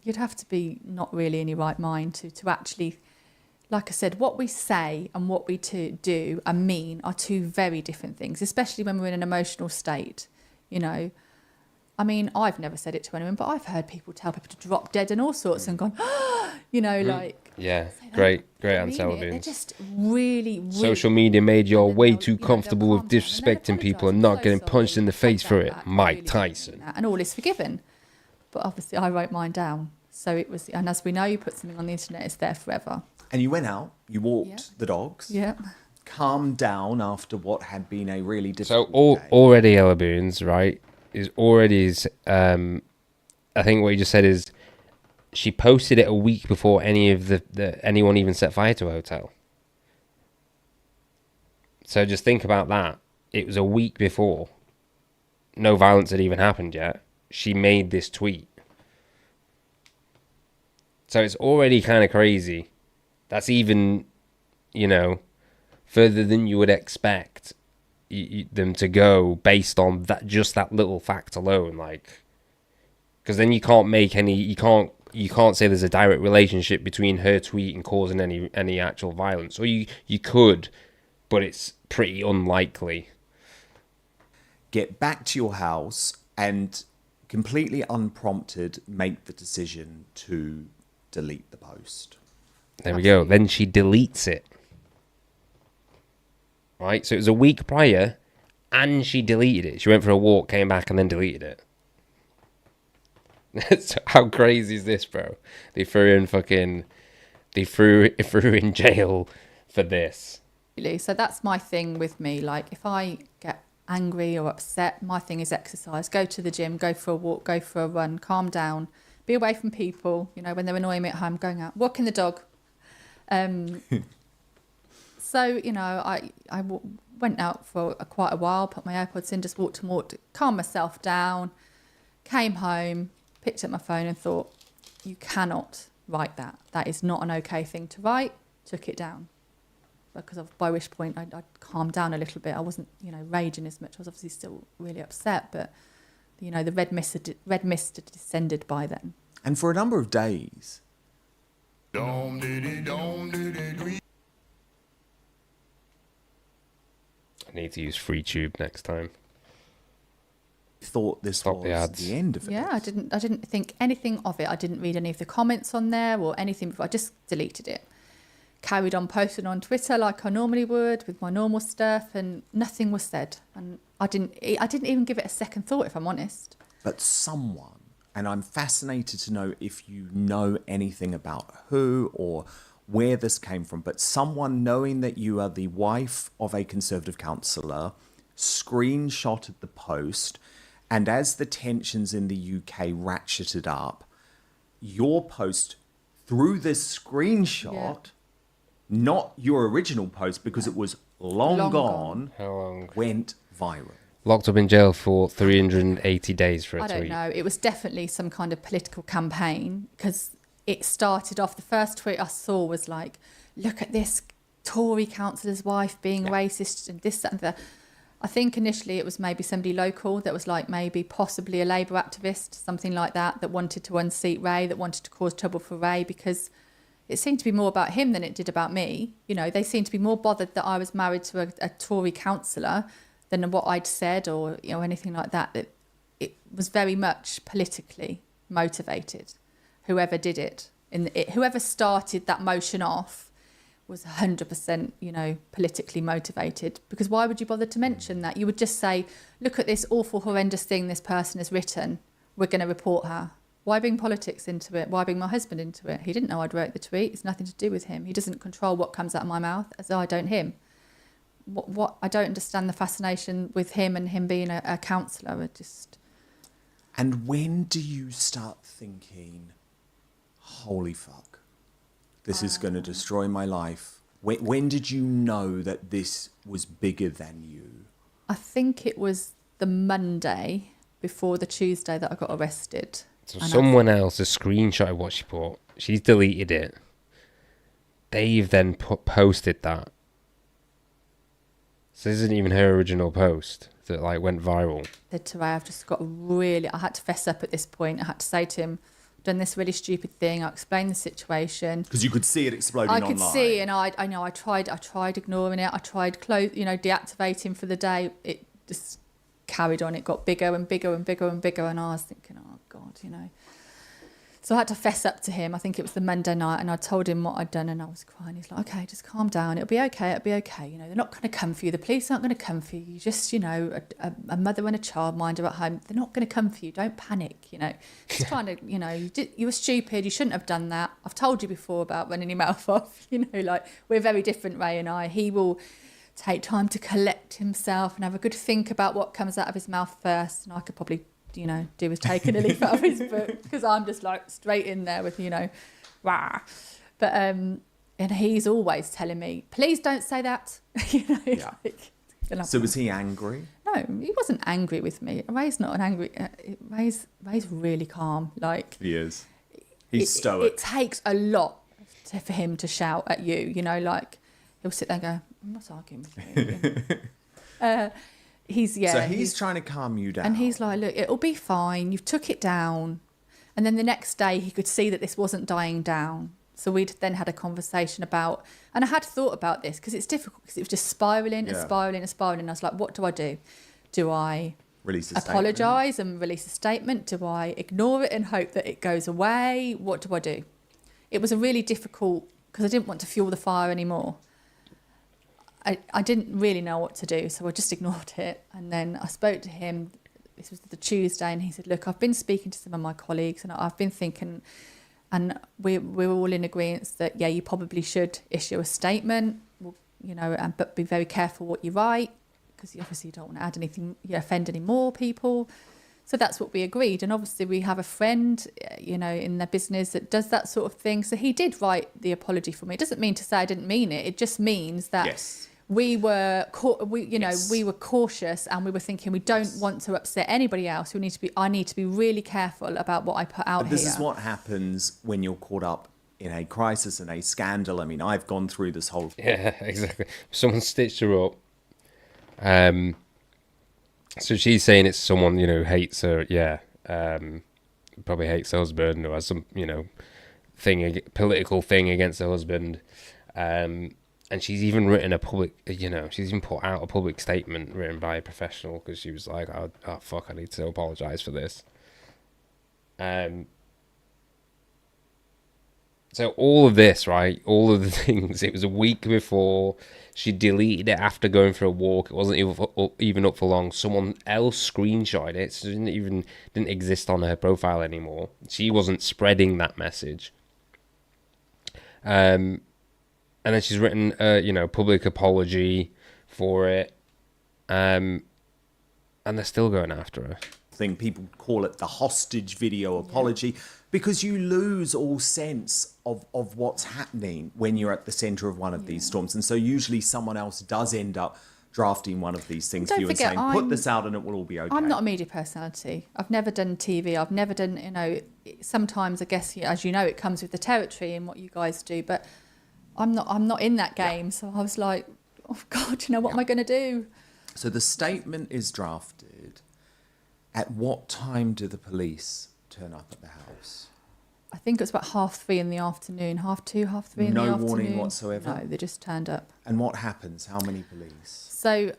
U: You'd have to be not really in your right mind to actually, like I said, what we say and what we do and mean are two very different things, especially when we're in an emotional state, you know. I mean, I've never said it to anyone, but I've heard people tell people to drop dead and all sorts and gone, you know, like...
A: Yeah, great answer.
U: They're just really...
A: Social media made you all way too comfortable with disrespecting people and not getting punched in the face for it. Mike Tyson.
U: And all is forgiven. But obviously I wrote mine down. So it was... And as we know, you put something on the internet, it's there forever.
T: And you went out, you walked the dogs.
U: Yeah.
T: Calmed down after what had been a really difficult day.
A: Already Ella Boons, right, is already... I think what you just said is she posted it a week before anyone even set fire to a hotel. So just think about that. It was a week before. No violence had even happened yet. She made this tweet. So it's already kind of crazy. That's even, you know, further than you would expect them to go based on that little fact alone. Like, because then you can't make any, you can't say there's a direct relationship between her tweet and causing any actual violence. Or you could, but it's pretty unlikely.
T: Get back to your house and completely unprompted make the decision to delete the post.
A: There we go. Then she deletes it. Right? So it was a week prior and she deleted it. She went for a walk, came back and then deleted it. So how crazy is this, bro? They threw in jail for this.
U: So that's my thing with me. Like, if I get angry or upset, my thing is exercise. Go to the gym, go for a walk, go for a run, calm down, be away from people. You know, when they're annoying me at home, going out, walking the dog. So, you know, I went out for quite a while, put my AirPods in, just walked and walked, calmed myself down, came home, picked up my phone and thought, you cannot write that. That is not an okay thing to write. Took it down. Because by which point I'd calmed down a little bit. I wasn't, you know, raging as much. I was obviously still really upset, but, you know, the red mist had descended by then.
T: And for a number of days...
A: I need to use FreeTube next time.
T: Thought this was the end of it.
U: Yeah, I didn't think anything of it. I didn't read any of the comments on there or anything before. I just deleted it. Carried on posting on Twitter like I normally would with my normal stuff, and nothing was said. And I didn't even give it a second thought, if I'm honest.
T: But someone, and I'm fascinated to know if you know anything about who or where this came from, but someone, knowing that you are the wife of a Conservative councillor, screenshotted the post, and as the tensions in the UK ratcheted up, your post through this screenshot, not your original post because it was long gone,
A: how long?
T: Went viral.
A: Locked up in jail for 380 days for a tweet.
U: I don't know. It was definitely some kind of political campaign, because it started off, the first tweet I saw was like, look at this Tory councillor's wife being racist and this, that and that. I think initially it was maybe somebody local that was like maybe possibly a Labour activist, something like that wanted to unseat Ray, that wanted to cause trouble for Ray, because it seemed to be more about him than it did about me. You know, they seemed to be more bothered that I was married to a Tory councillor than what I'd said or, you know, anything like that. It was very much politically motivated, whoever did it. Whoever started that motion off was 100%, you know, politically motivated. Because why would you bother to mention that? You would just say, look at this awful, horrendous thing this person has written. We're going to report her. Why bring politics into it? Why bring my husband into it? He didn't know I'd wrote the tweet. It's nothing to do with him. He doesn't control what comes out of my mouth, as I don't him. What I don't understand the fascination with him and him being a councillor.
T: And when do you start thinking, holy fuck, this is going to destroy my life? When did you know that this was bigger than you?
U: I think it was the Monday before the Tuesday that I got arrested.
A: So someone else has screenshotted what she put. She's deleted it. They've then posted that. So this isn't even her original post that like went viral.
U: Today I've just got I had to fess up at this point. I had to say to him, I've done this really stupid thing. I explained the situation.
T: Because you could see it exploding online.
U: I could see, and I know I tried ignoring it. I tried deactivating for the day. It just carried on. It got bigger and bigger and bigger and bigger, and I was thinking, oh God, you know. So I had to fess up to him. I think it was the Monday night, and I told him what I'd done, and I was crying. He's like, okay, just calm down. It'll be okay. It'll be okay. You know, they're not going to come for you. The police aren't going to come for you. You just, you know, a mother and a childminder at home. They're not going to come for you. Don't panic. You know, just trying to, you know, you were stupid. You shouldn't have done that. I've told you before about running your mouth off. You know, like we're very different, Ray and I. He will take time to collect himself and have a good think about what comes out of his mouth first, and I could probably, you know, do with taking a leaf out of his book, because I'm just like straight in there with, you know, rah. But and he's always telling me, please don't say that. You know,
T: yeah. So was he angry?
U: No, he wasn't angry with me. Ray's not an angry. Ray's really calm. Like
T: he is. He's stoic.
U: It takes a lot for him to shout at you. You know, like he'll sit there and go, I'm not arguing with you. He's
T: trying to calm you down.
U: And he's like, look, it'll be fine. You've took it down. And then the next day he could see that this wasn't dying down. So we'd then had a conversation about, and I had thought about this because it's difficult because it was just spiralling and spiralling and spiralling. I was like, what do I do? Do I apologise and release a statement? Do I ignore it and hope that it goes away? What do I do? It was a really difficult, because I didn't want to fuel the fire anymore. I didn't really know what to do, so I just ignored it. And then I spoke to him, this was the Tuesday, and he said, look, I've been speaking to some of my colleagues and I've been thinking, and we're all in agreement that, yeah, you probably should issue a statement, you know, but be very careful what you write, because obviously you don't want to add anything, you offend any more people. So that's what we agreed. And obviously we have a friend, you know, in the business that does that sort of thing. So he did write the apology for me. It doesn't mean to say I didn't mean it. It just means that we were cautious, and we were thinking we don't want to upset anybody else. I need to be really careful about what I put out here.
T: This is what happens when you're caught up in a crisis and a scandal. I mean, I've gone through this whole thing.
A: Yeah, exactly. Someone stitched her up. So she's saying it's someone, you know, hates her. Yeah, probably hates her husband, or has some, you know, political thing against her husband. And she's even written she's even put out a public statement written by a professional, because she was like, oh fuck, I need to apologise for this. So all of this, right, all of the things, it was a week before. She deleted it after going for a walk. It wasn't even up for long. Someone else screenshotted it, so it didn't exist on her profile anymore. She wasn't spreading that message. And then she's written, public apology for it. And they're still going after her.
T: People call it the hostage video apology, because you lose all sense of what's happening when you're at the centre of one of these storms. And so usually someone else does end up drafting one of these things for you and saying, put this out and it will all be okay.
U: I'm not a media personality. I've never done TV. I've never done, sometimes I guess, as you know, it comes with the territory and what you guys do, but I'm not in that game. So I was like, oh God, what am I going to do?
T: So the statement is drafted. At what time do the police turn up at the house?
U: I think it was about 3:30 in the afternoon, 2:30, 3:30 in the afternoon.
T: No warning whatsoever?
U: No, they just turned up.
T: And what happens? How many police?
U: So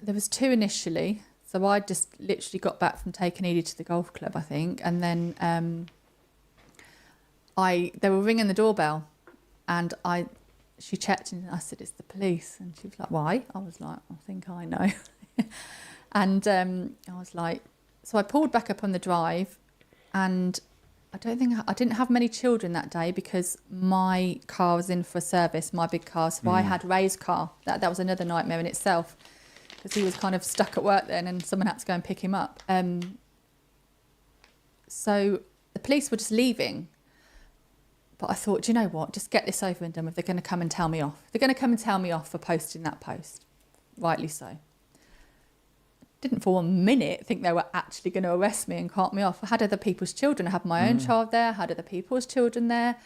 U: there was 2 initially. So I just literally got back from taking Edie to the golf club, I think, and then they were ringing the doorbell, and she checked and I said, "It's the police," and she was like, "Why?" I was like, "I think I know," and I was like, so I pulled back up on the drive, and I didn't have many children that day because my car was in for a service, my big car, so I had Ray's car. That was another nightmare in itself, because he was kind of stuck at work then and someone had to go and pick him up. So the police were just leaving. But I thought, do you know what? Just get this over and done with. They're going to come and tell me off. They're going to come and tell me off for posting that post. Rightly so. Didn't for 1 minute think they were actually going to arrest me and cart me off. I had other people's children. I had my own child there. I had other people's children there.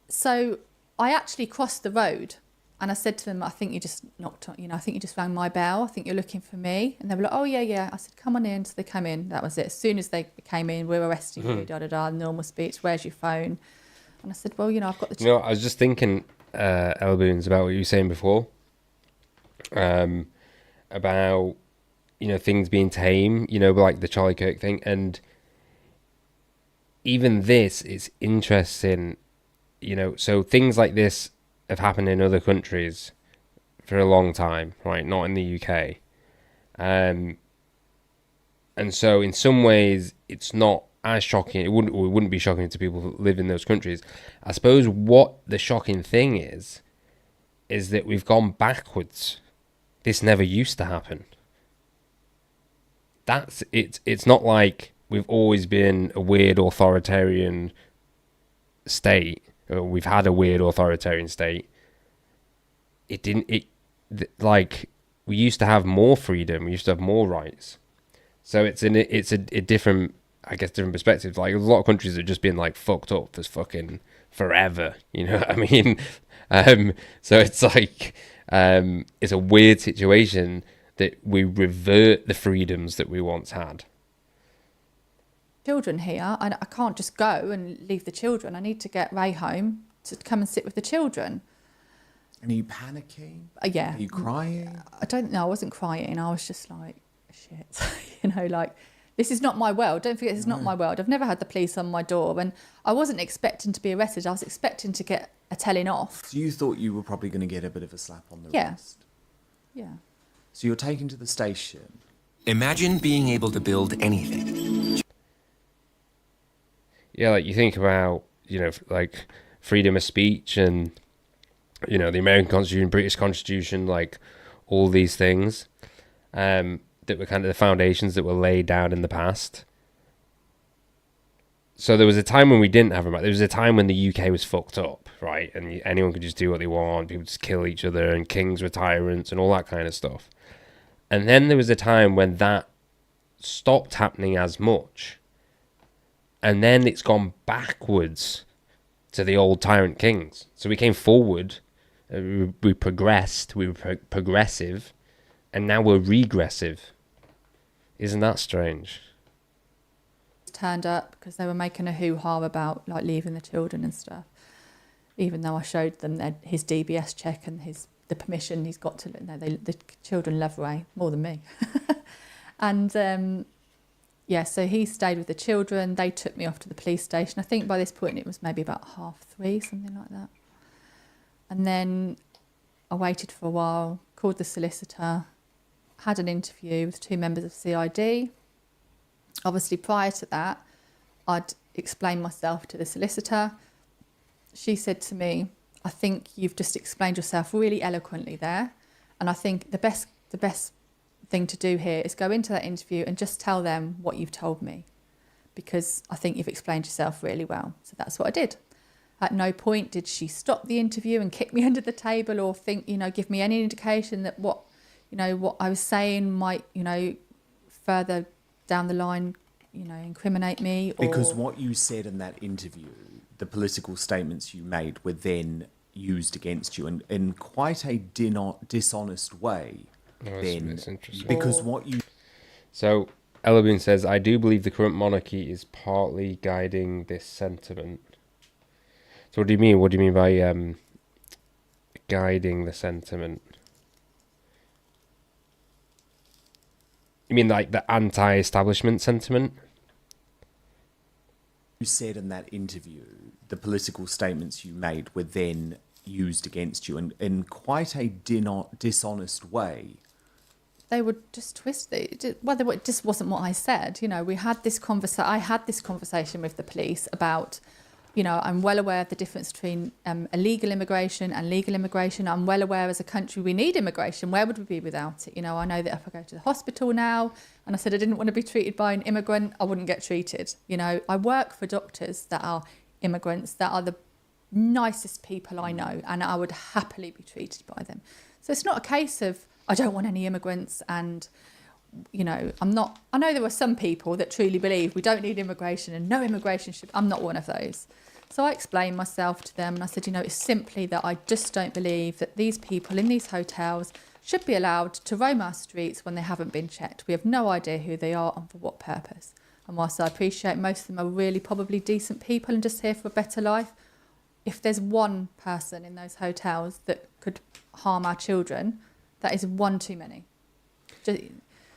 U: So I actually crossed the road and I said to them, I think you just knocked on, I think you just rang my bell. I think you're looking for me. And they were like, oh, yeah. I said, come on in. So they came in. That was it. As soon as they came in, we're arresting you, normal speech. Where's your phone? And I said, well, I've got the...
A: I was just thinking, Elboons, about what you were saying before. About, things being tame, like the Charlie Kirk thing. And even this is interesting, so things like this have happened in other countries for a long time, right? Not in the UK. And so in some ways it's not as shocking. It wouldn't be shocking to people who live in those countries. I suppose what the shocking thing is that we've gone backwards. This never used to happen. It's not like we've always been a weird authoritarian state. We've had a weird authoritarian state. We used to have more freedom. We used to have more rights. So it's a different, I guess, different perspective. Like a lot of countries have just been like fucked up for fucking forever. You know what I mean? So it's like, it's a weird situation that we revert the freedoms that we once had.
U: Children here, I can't just go and leave the children. I need to get Ray home to come and sit with the children.
T: And are you panicking?
U: Yeah.
T: Are you crying?
U: I don't know. I wasn't crying. I was just like, shit. This is not my world. Don't forget, this is not my world. I've never had the police on my door, and I wasn't expecting to be arrested. I was expecting to get a telling off.
T: So you thought you were probably going to get a bit of a slap on the wrist?
U: Yeah.
T: So you're taken to the station.
D: Imagine being able to build anything.
A: Yeah, like you think about, like freedom of speech and, the American Constitution, British Constitution, like all these things that were kind of the foundations that were laid down in the past. So there was a time when we didn't have them. There was a time when the UK was fucked up, right? And anyone could just do what they want. People just kill each other and kings were tyrants and all that kind of stuff. And then there was a time when that stopped happening as much. And then it's gone backwards to the old tyrant kings. So we came forward, we progressed, we were progressive, and now we're regressive. Isn't that strange?
U: Turned up because they were making a hoo-ha about like leaving the children and stuff. Even though I showed them his DBS check and the permission he's got to. No, the children love Ray more than me. And so he stayed with the children. They took me off to the police station. I think by this point it was maybe about 3:30, something like that. And then I waited for a while, called the solicitor, had an interview with 2 members of CID. Obviously, prior to that, I'd explained myself to the solicitor. She said to me, I think you've just explained yourself really eloquently there. And I think the best thing to do here is go into that interview and just tell them what you've told me, because I think you've explained yourself really well. So that's what I did. At no point did she stop the interview and kick me under the table or think, give me any indication that what I was saying might, further down the line, incriminate me.
T: Because what you said in that interview, the political statements you made were then used against you in quite a dishonest way then
A: It's interesting.
T: because what you
A: So Elabun says, I do believe the current monarchy is partly guiding this sentiment. So what do you mean? What do you mean by guiding the sentiment? You mean like the anti-establishment sentiment?
T: you said in that interview, the political statements you made were then used against you in quite a dishonest way.
U: They were just twisted. Well, it just wasn't what I said. You know, we had this I had this conversation with the police about, you know, I'm well aware of the difference between illegal immigration and legal immigration. I'm well aware as a country we need immigration. Where would we be without it? You know, I know that if I go to the hospital now and I said I didn't want to be treated by an immigrant, I wouldn't get treated. You know, I work for doctors that are immigrants, that are the nicest people I know, and I would happily be treated by them. So it's not a case of I don't want any immigrants and, you know, I know there are some people that truly believe we don't need immigration and no immigration should, I'm not one of those. So I explained myself to them and I said, you know, it's simply that I just don't believe that these people in these hotels should be allowed to roam our streets when they haven't been checked. We have no idea who they are and for what purpose. And whilst I appreciate most of them are really probably decent people and just here for a better life, if there's one person in those hotels that could harm our children, that is one too many.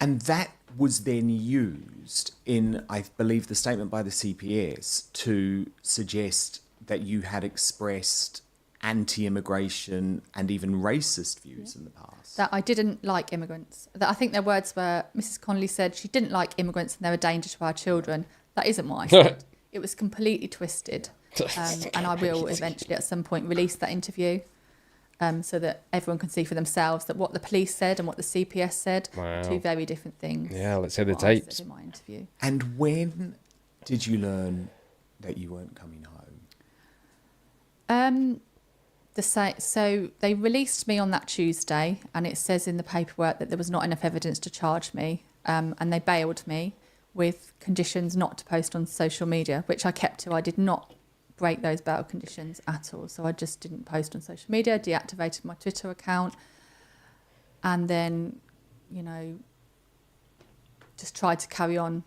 T: And that was then used in, I believe, the statement by the CPS to suggest that you had expressed anti-immigration and even racist views in the past.
U: That I didn't like immigrants. That I think their words were, Mrs. Connolly said she didn't like immigrants and they're a danger to our children. That isn't what I said. It was completely twisted. And I will eventually at some point release that interview so that everyone can see for themselves that what the police said and what the CPS said are two very different things.
A: Yeah, let's hear the tapes.
U: In my interview.
T: And when did you learn that you weren't coming home?
U: So they released me on that Tuesday, and it says in the paperwork that there was not enough evidence to charge me, and they bailed me with conditions not to post on social media, which I kept to. I did not break those bail conditions at all. So I just didn't post on social media, deactivated my Twitter account, and then, you know, just tried to carry on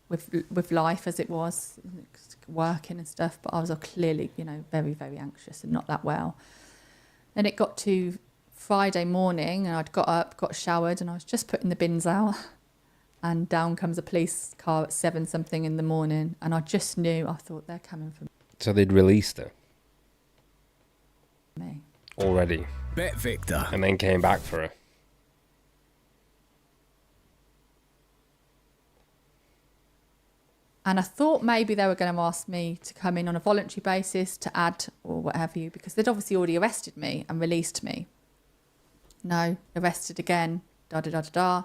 U: with life as it was, working and stuff. But I was clearly, you know, very, very anxious and not that well. Then it got to Friday morning and I'd got up, got showered, and I was just putting the bins out. And down comes a police car at 7 something in the morning. And I just knew, I thought, they're coming for me.
A: So they'd released her
U: Me.
A: already.
E: Bet Victor.
A: And then came back for her.
U: And I thought maybe they were going to ask me to come in on a voluntary basis to add or what have you, because they'd obviously already arrested me and released me. No, arrested again, da-da-da-da-da.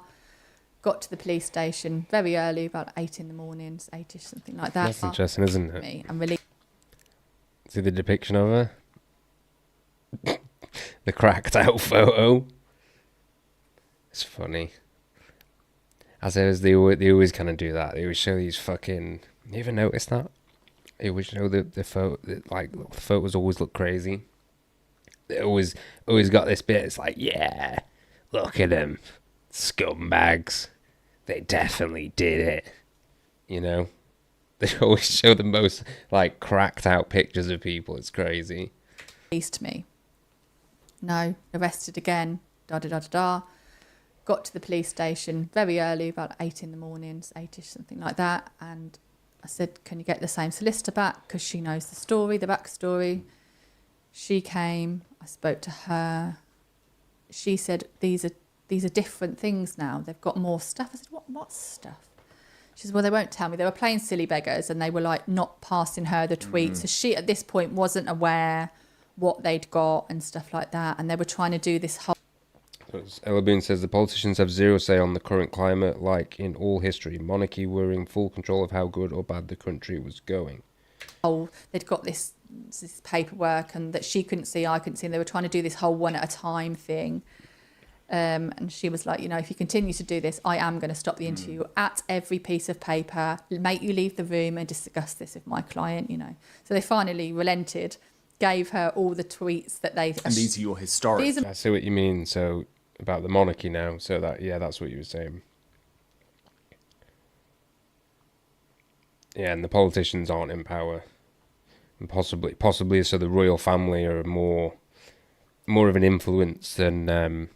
U: Got to the police station very early, about 8 in the morning, 8ish, something like that.
A: That's interesting, isn't it?
U: Me and released.
A: See the depiction of her? The cracked out photo. It's funny. As they always kind of do that. They always show these fucking... You ever notice that? They always show the photo... Like, the photos always look crazy. They always got this bit. It's like, yeah, look at them. Scumbags. They definitely did it. You know? They always show the most, like, cracked out pictures of people. It's crazy.
U: Released me. No, arrested again, da-da-da-da-da. Got to the police station very early, about 8 in the morning, 8ish, something like that. And I said, can you get the same solicitor back? Because she knows the story, the backstory. She came, I spoke to her. She said, these are different things now. They've got more stuff. I said, what stuff? She said, well, they won't tell me. They were playing silly beggars and they were like not passing her the tweets. So she, at this point, wasn't aware what they'd got and stuff like that. And they were trying to do this whole...
A: Elabun says the politicians have zero say on the current climate, like in all history. Monarchy were in full control of how good or bad the country was going.
U: They'd got this paperwork and that she couldn't see, I couldn't see. And they were trying to do this whole one at a time thing. And she was like, you know, if you continue to do this, I am going to stop the interview at every piece of paper, make you leave the room and discuss this with my client, you know. So they finally relented, gave her all the tweets that they...
T: And these are your historic...
A: I see what you mean. So about the monarchy now. So that, yeah, that's what you were saying. Yeah, and the politicians aren't in power, and possibly so the royal family are more of an influence than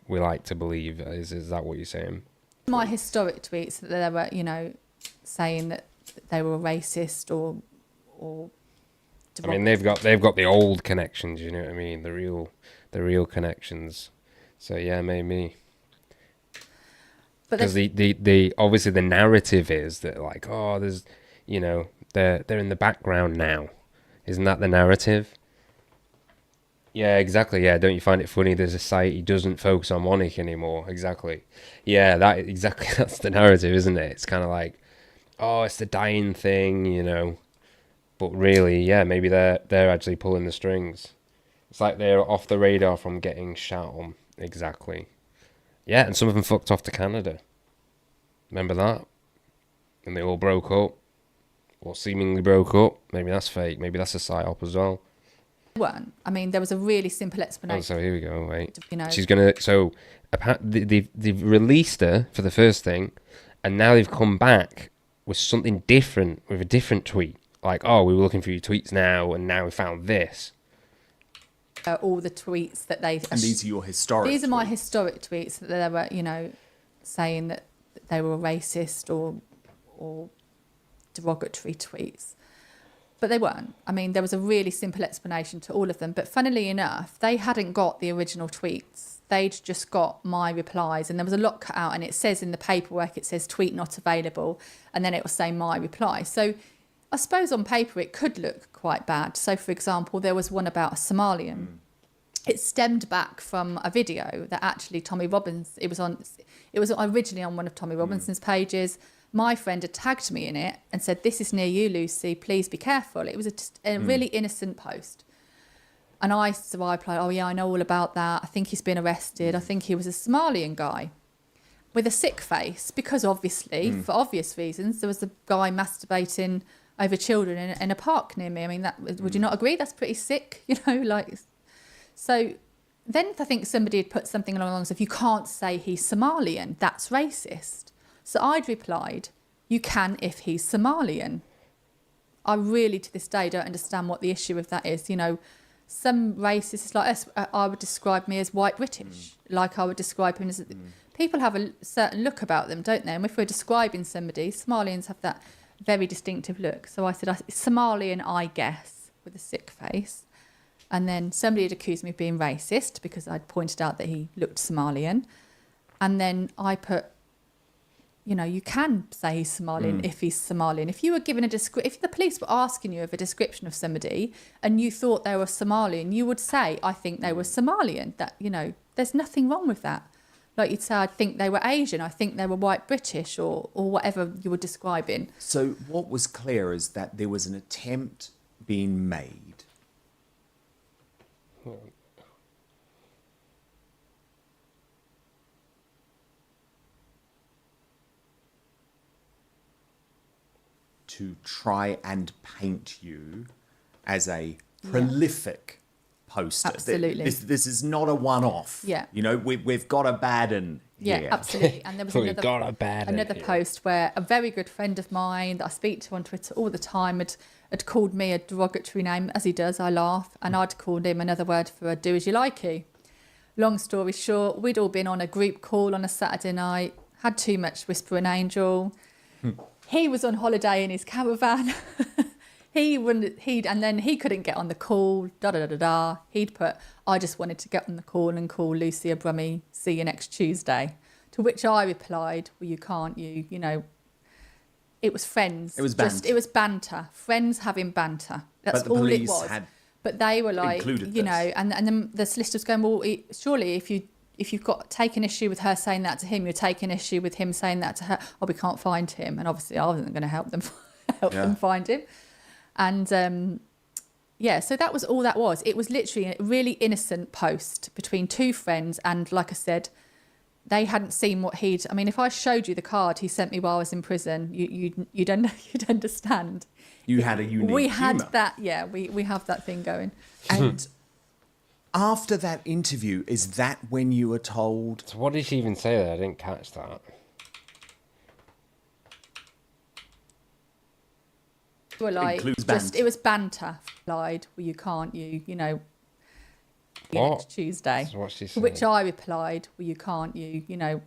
A: we like to believe. Is that what you're saying?
U: My historic tweets that they were, saying that they were racist or.
A: I mean, they've got the old connections. You know what I mean? The real connections. So yeah, maybe. Because the obviously the narrative is that, like, oh, there's, they're in the background now. Isn't that the narrative? Yeah, exactly. Yeah, don't you find it funny? The society doesn't focus on monarchy anymore. Exactly. Yeah, that's the narrative, isn't it? It's kind of like, oh, it's the dying thing, But really, yeah, maybe they're actually pulling the strings. It's like they're off the radar from getting shat on. Exactly. Yeah, and some of them fucked off to Canada. Remember that? And they all broke up. Or seemingly broke up. Maybe that's fake. Maybe that's a psyop as well.
U: Weren't. I mean, there was a really simple explanation.
A: Oh, so here we go. Wait. She's going to... So, they've released her for the first thing, and now they've come back with something different, with a different tweet. Like, oh, we were looking for your tweets now, and now we found this.
U: All the tweets that they...
T: And these are your historic
U: These are my historic tweets that they were, saying that they were racist or derogatory tweets. But they weren't. I mean, there was a really simple explanation to all of them. But funnily enough, they hadn't got the original tweets. They'd just got my replies. And there was a lot cut out. And it says in the paperwork, it says tweet not available. And then it will say my reply. So I suppose on paper it could look quite bad. So, for example, there was one about a Somalian. It stemmed back from a video that actually Tommy Robbins, it was originally on one of Tommy Robinson's pages. My friend had tagged me in it and said, "This is near you, Lucy, please be careful." It was a really innocent post. And I replied, "Oh yeah, I know all about that. I think he's been arrested. I think he was a Somalian guy." With a sick face, because obviously, for obvious reasons, there was a guy masturbating over children in a park near me. I mean, would you not agree? That's pretty sick, So then I think somebody had put something along the lines of, "You can't say he's Somalian. That's racist." So I'd replied, "You can if he's Somalian." I really, to this day, don't understand what the issue of that is. Some racists like us, I would describe me as white British, like I would describe him as... People have a certain look about them, don't they? And if we're describing somebody, Somalians have that very distinctive look. So I said, Somalian, I guess, with a sick face. And then somebody had accused me of being racist because I'd pointed out that he looked Somalian. And then I put, you can say he's Somalian if he's Somalian. If you were given if the police were asking you of a description of somebody and you thought they were Somalian, you would say, "I think they were Somalian." That, there's nothing wrong with that. Like you'd say, "I think they were Asian. I think they were white British," or whatever you were describing.
T: So what was clear is that there was an attempt being made to try and paint you as a prolific poster.
U: Absolutely.
T: This is not a one-off.
U: Yeah.
T: We've got a bad one here.
U: Yeah, absolutely. And there was another post where a very good friend of mine that I speak to on Twitter all the time had called me a derogatory name, as he does, I laugh, and I'd called him another word for a do as you likey. Long story short, we'd all been on a group call on a Saturday night, had too much Whispering Angel. He was on holiday in his caravan. And then he couldn't get on the call, He'd put, "I just wanted to get on the call and call Lucy a Brummie, see you next Tuesday." To which I replied, "Well, you can't, It was friends.
T: It was banter.
U: It was banter. Friends having banter. That's all it was. But they were like, and then the solicitor's going, "Well, surely if you've got taken issue with her saying that to him, you're taking issue with him saying that to her. Oh, we can't find him." And obviously I wasn't going to help them find him. And so that was all that was. It was literally a really innocent post between two friends. And like I said, they hadn't seen what I mean, if I showed you the card he sent me while I was in prison, you'd understand.
T: You had a unique
U: We had
T: humour.
U: that, yeah, we have that thing going.
T: And After that interview, is that when you were told?
A: So what did she even say there? I didn't catch that.
U: Were like, just it was banter. Lied. Well, you can't. You know. Next Tuesday.
A: That's what she said.
U: To which I replied, well, you can't. You know.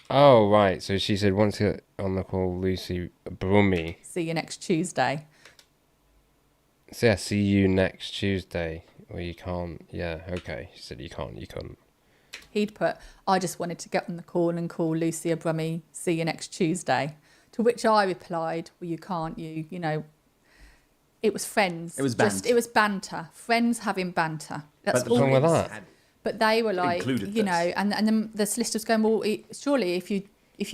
A: Oh right. So she said once you on the call, Lucy Brummy.
U: See you next Tuesday.
A: So yeah, see you next Tuesday. Or you can't. Yeah. Okay. She said you can't. You couldn't.
U: He'd put, I just wanted to get on the call and call Lucy Brummy. See you next Tuesday. To which I replied, well, you can't. You know. It was friends.
T: It was banter.
U: It was banter. Friends having banter. That's
A: what's wrong with that?
U: But they were like, you know, and then the solicitor's going, well, surely if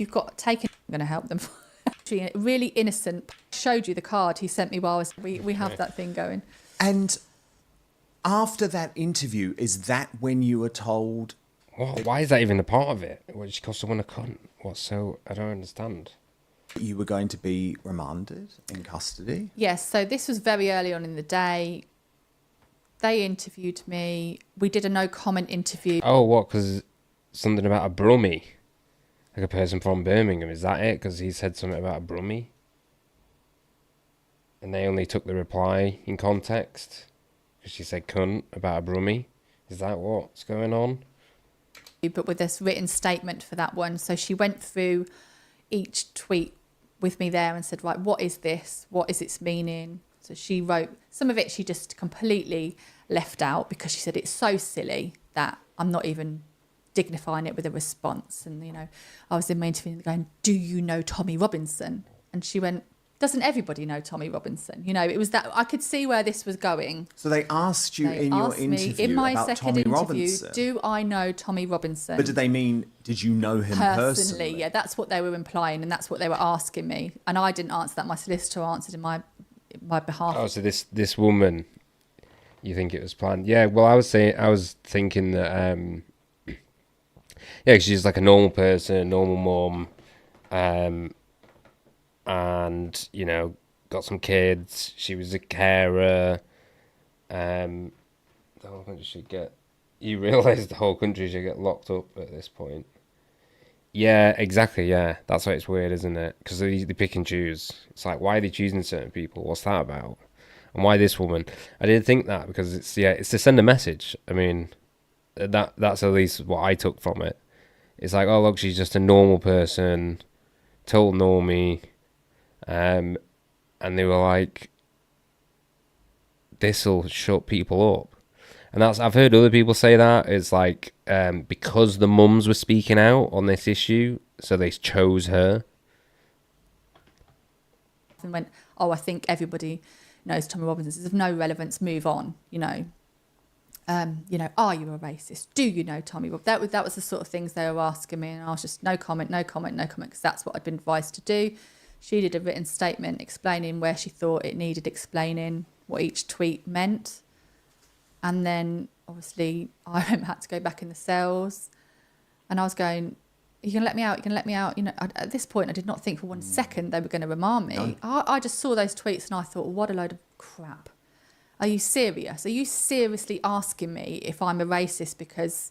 U: you've got taken, I'm going to help them. Actually, really innocent. Showed you the card he sent me while we have that thing going.
T: And after that interview, is that when you were told?
A: What? Why is that even a part of it? What, she called someone a cunt? What? So I don't understand.
T: You were going to be remanded in custody?
U: Yes, so this was very early on in the day. They interviewed me. We did a no comment interview.
A: Oh, what? Because something about a Brummie? Like a person from Birmingham, is that it? Because he said something about a Brummie? And they only took the reply in context? Because she said cunt about a Brummie? Is that what's going on?
U: But with this written statement for that one. So she went through each tweet with me there and said, right, what is this? What is its meaning? So she wrote, some of it she just completely left out because she said it's so silly that I'm not even dignifying it with a response. And, you know, I was in my interview going, do you know Tommy Robinson? And she went, doesn't everybody know Tommy Robinson? You know, it was that I could see where this was going.
T: So they asked you in your interview
U: in my
T: about
U: second
T: Tommy
U: interview,
T: Robinson.
U: do I know Tommy Robinson?
T: But did they mean, did you know him personally?
U: Yeah, that's what they were implying and that's what they were asking me. And I didn't answer that. My solicitor answered in my behalf.
A: Oh, so this woman, you think it was planned? Yeah, well, I was thinking that, yeah, 'cause she's like a normal person, a normal mum, and, you know, got some kids. She was a carer. The whole country should get... You realise the whole country should get locked up at this point. Yeah, exactly, yeah. That's why it's weird, isn't it? Because they pick and choose. It's like, why are they choosing certain people? What's that about? And why this woman? I didn't think that because it's to send a message. I mean, that's at least what I took from it. It's like, oh, look, she's just a normal person, total normie. And they were like, this'll shut people up. And I've heard other people say that. It's like, because the mums were speaking out on this issue, so they chose her.
U: And went, oh, I think everybody knows Tommy Robinson. It's of no relevance, move on, you know. Are you a racist? Do you know Tommy Robinson? That was the sort of things they were asking me, and I was just no comment, because that's what I'd been advised to do. She did a written statement explaining where she thought it needed explaining, what each tweet meant. And then, obviously, I had to go back in the cells. And I was going, you can let me out, you can let me out. You know, at this point, I did not think for 1 second they were going to remand me. No. I just saw those tweets and I thought, what a load of crap. Are you serious? Are you seriously asking me if I'm a racist because...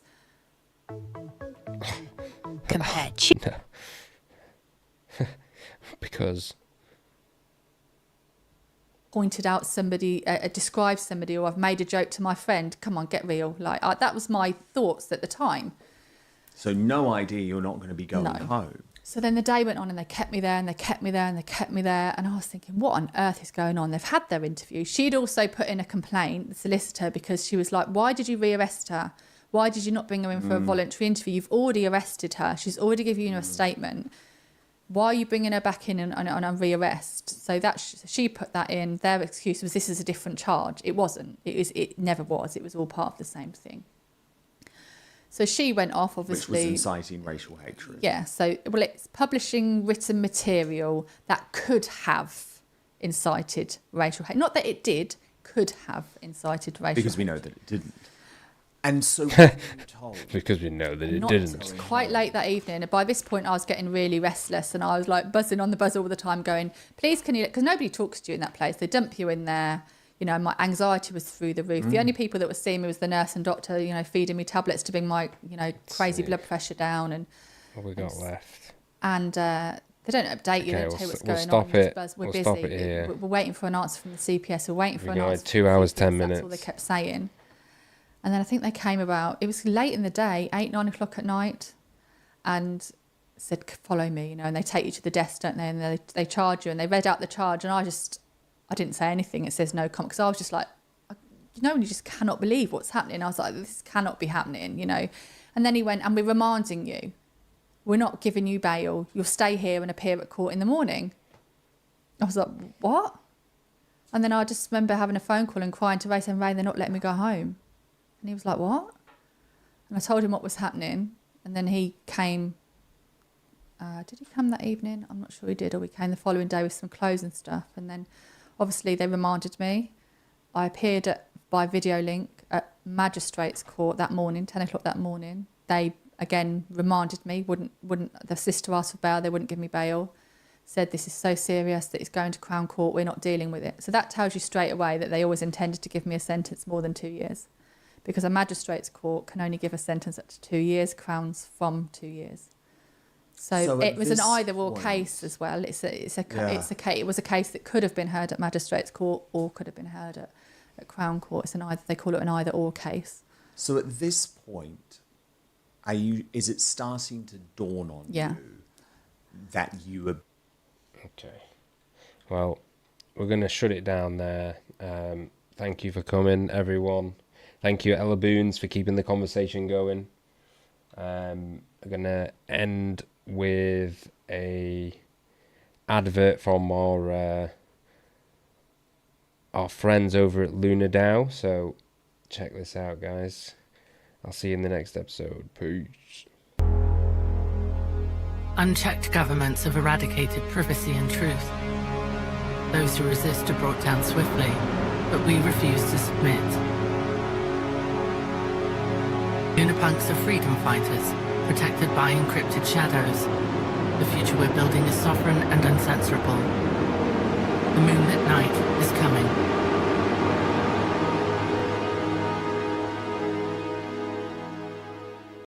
B: Compare cheese.
A: Because...
U: pointed out somebody, described somebody, or I've made a joke to my friend. Come on, get real. Like that was my thoughts at the time.
T: So no idea you're not going to be going home.
U: So then the day went on and they kept me there and they kept me there and they kept me there. And I was thinking, what on earth is going on? They've had their interview. She'd also put in a complaint, the solicitor, because she was like, why did you rearrest her? Why did you not bring her in for a voluntary interview? You've already arrested her. She's already given you a statement. Why are you bringing her back in on a rearrest? So that she put that in. Their excuse was this is a different charge. It wasn't. It never was. It was all part of the same thing. So she went off, obviously.
T: Which was inciting racial hatred.
U: Yeah. So, well, it's publishing written material that could have incited racial hate. Not that it did, could have incited racial
T: because
U: hate.
T: We know that it didn't. And so told.
A: Because we know that it didn't.
U: Quite late that evening. And by this point, I was getting really restless and I was like buzzing on the buzz all the time going, please, can you... Because nobody talks to you in that place. They dump you in there. You know, my anxiety was through the roof. The only people that were seeing me was the nurse and doctor, you know, feeding me tablets to bring my, you know, crazy blood pressure down. And
A: what we got left?
U: And they don't update you, they don't tell you what's going on. We're busy.
A: Stop it here.
U: We're waiting for an answer from the CPS. We're waiting for an answer.
A: 2 hours, 10 minutes.
U: That's all they kept saying. And then I think they came about, it was late in the day, 8, 9 o'clock at night, and said, follow me, you know, and they take you to the desk, don't they? And they charge you, and they read out the charge, and I didn't say anything. It says no comment, because I was just like, you know, and you just cannot believe what's happening. I was like, this cannot be happening, you know. And then he went, and we're remanding you. We're not giving you bail. You'll stay here and appear at court in the morning. I was like, what? And then I just remember having a phone call and crying to Ray, saying, Ray, they're not letting me go home. And he was like, what? And I told him what was happening. And then he came, did he come that evening? I'm not sure he did, or he came the following day with some clothes and stuff. And then obviously they remanded me. I appeared by video link at Magistrates Court that morning, 10 o'clock that morning. They again remanded me, the sister asked for bail, they wouldn't give me bail. Said this is so serious that it's going to Crown Court, we're not dealing with it. So that tells you straight away that they always intended to give me a sentence more than 2 years. Because a Magistrates Court can only give a sentence up to 2 years, Crown's from 2 years. So it was an either-or case as well. It was a case that could have been heard at Magistrates Court or could have been heard at Crown Court. They call it an either-or case.
T: So at this point, is it starting to dawn on you that you are...
A: Okay. Well, we're going to shut it down there. Thank you for coming, everyone. Thank you, Ella Boons, for keeping the conversation going. I'm going to end with a advert from our friends over at Luna DAO. So check this out, guys. I'll see you in the next episode. Peace.
E: Unchecked governments have eradicated privacy and truth. Those who resist are brought down swiftly, but we refuse to submit. Lunapunks are freedom fighters, protected by encrypted shadows. The future we're building is sovereign and uncensorable. The moonlit night is coming.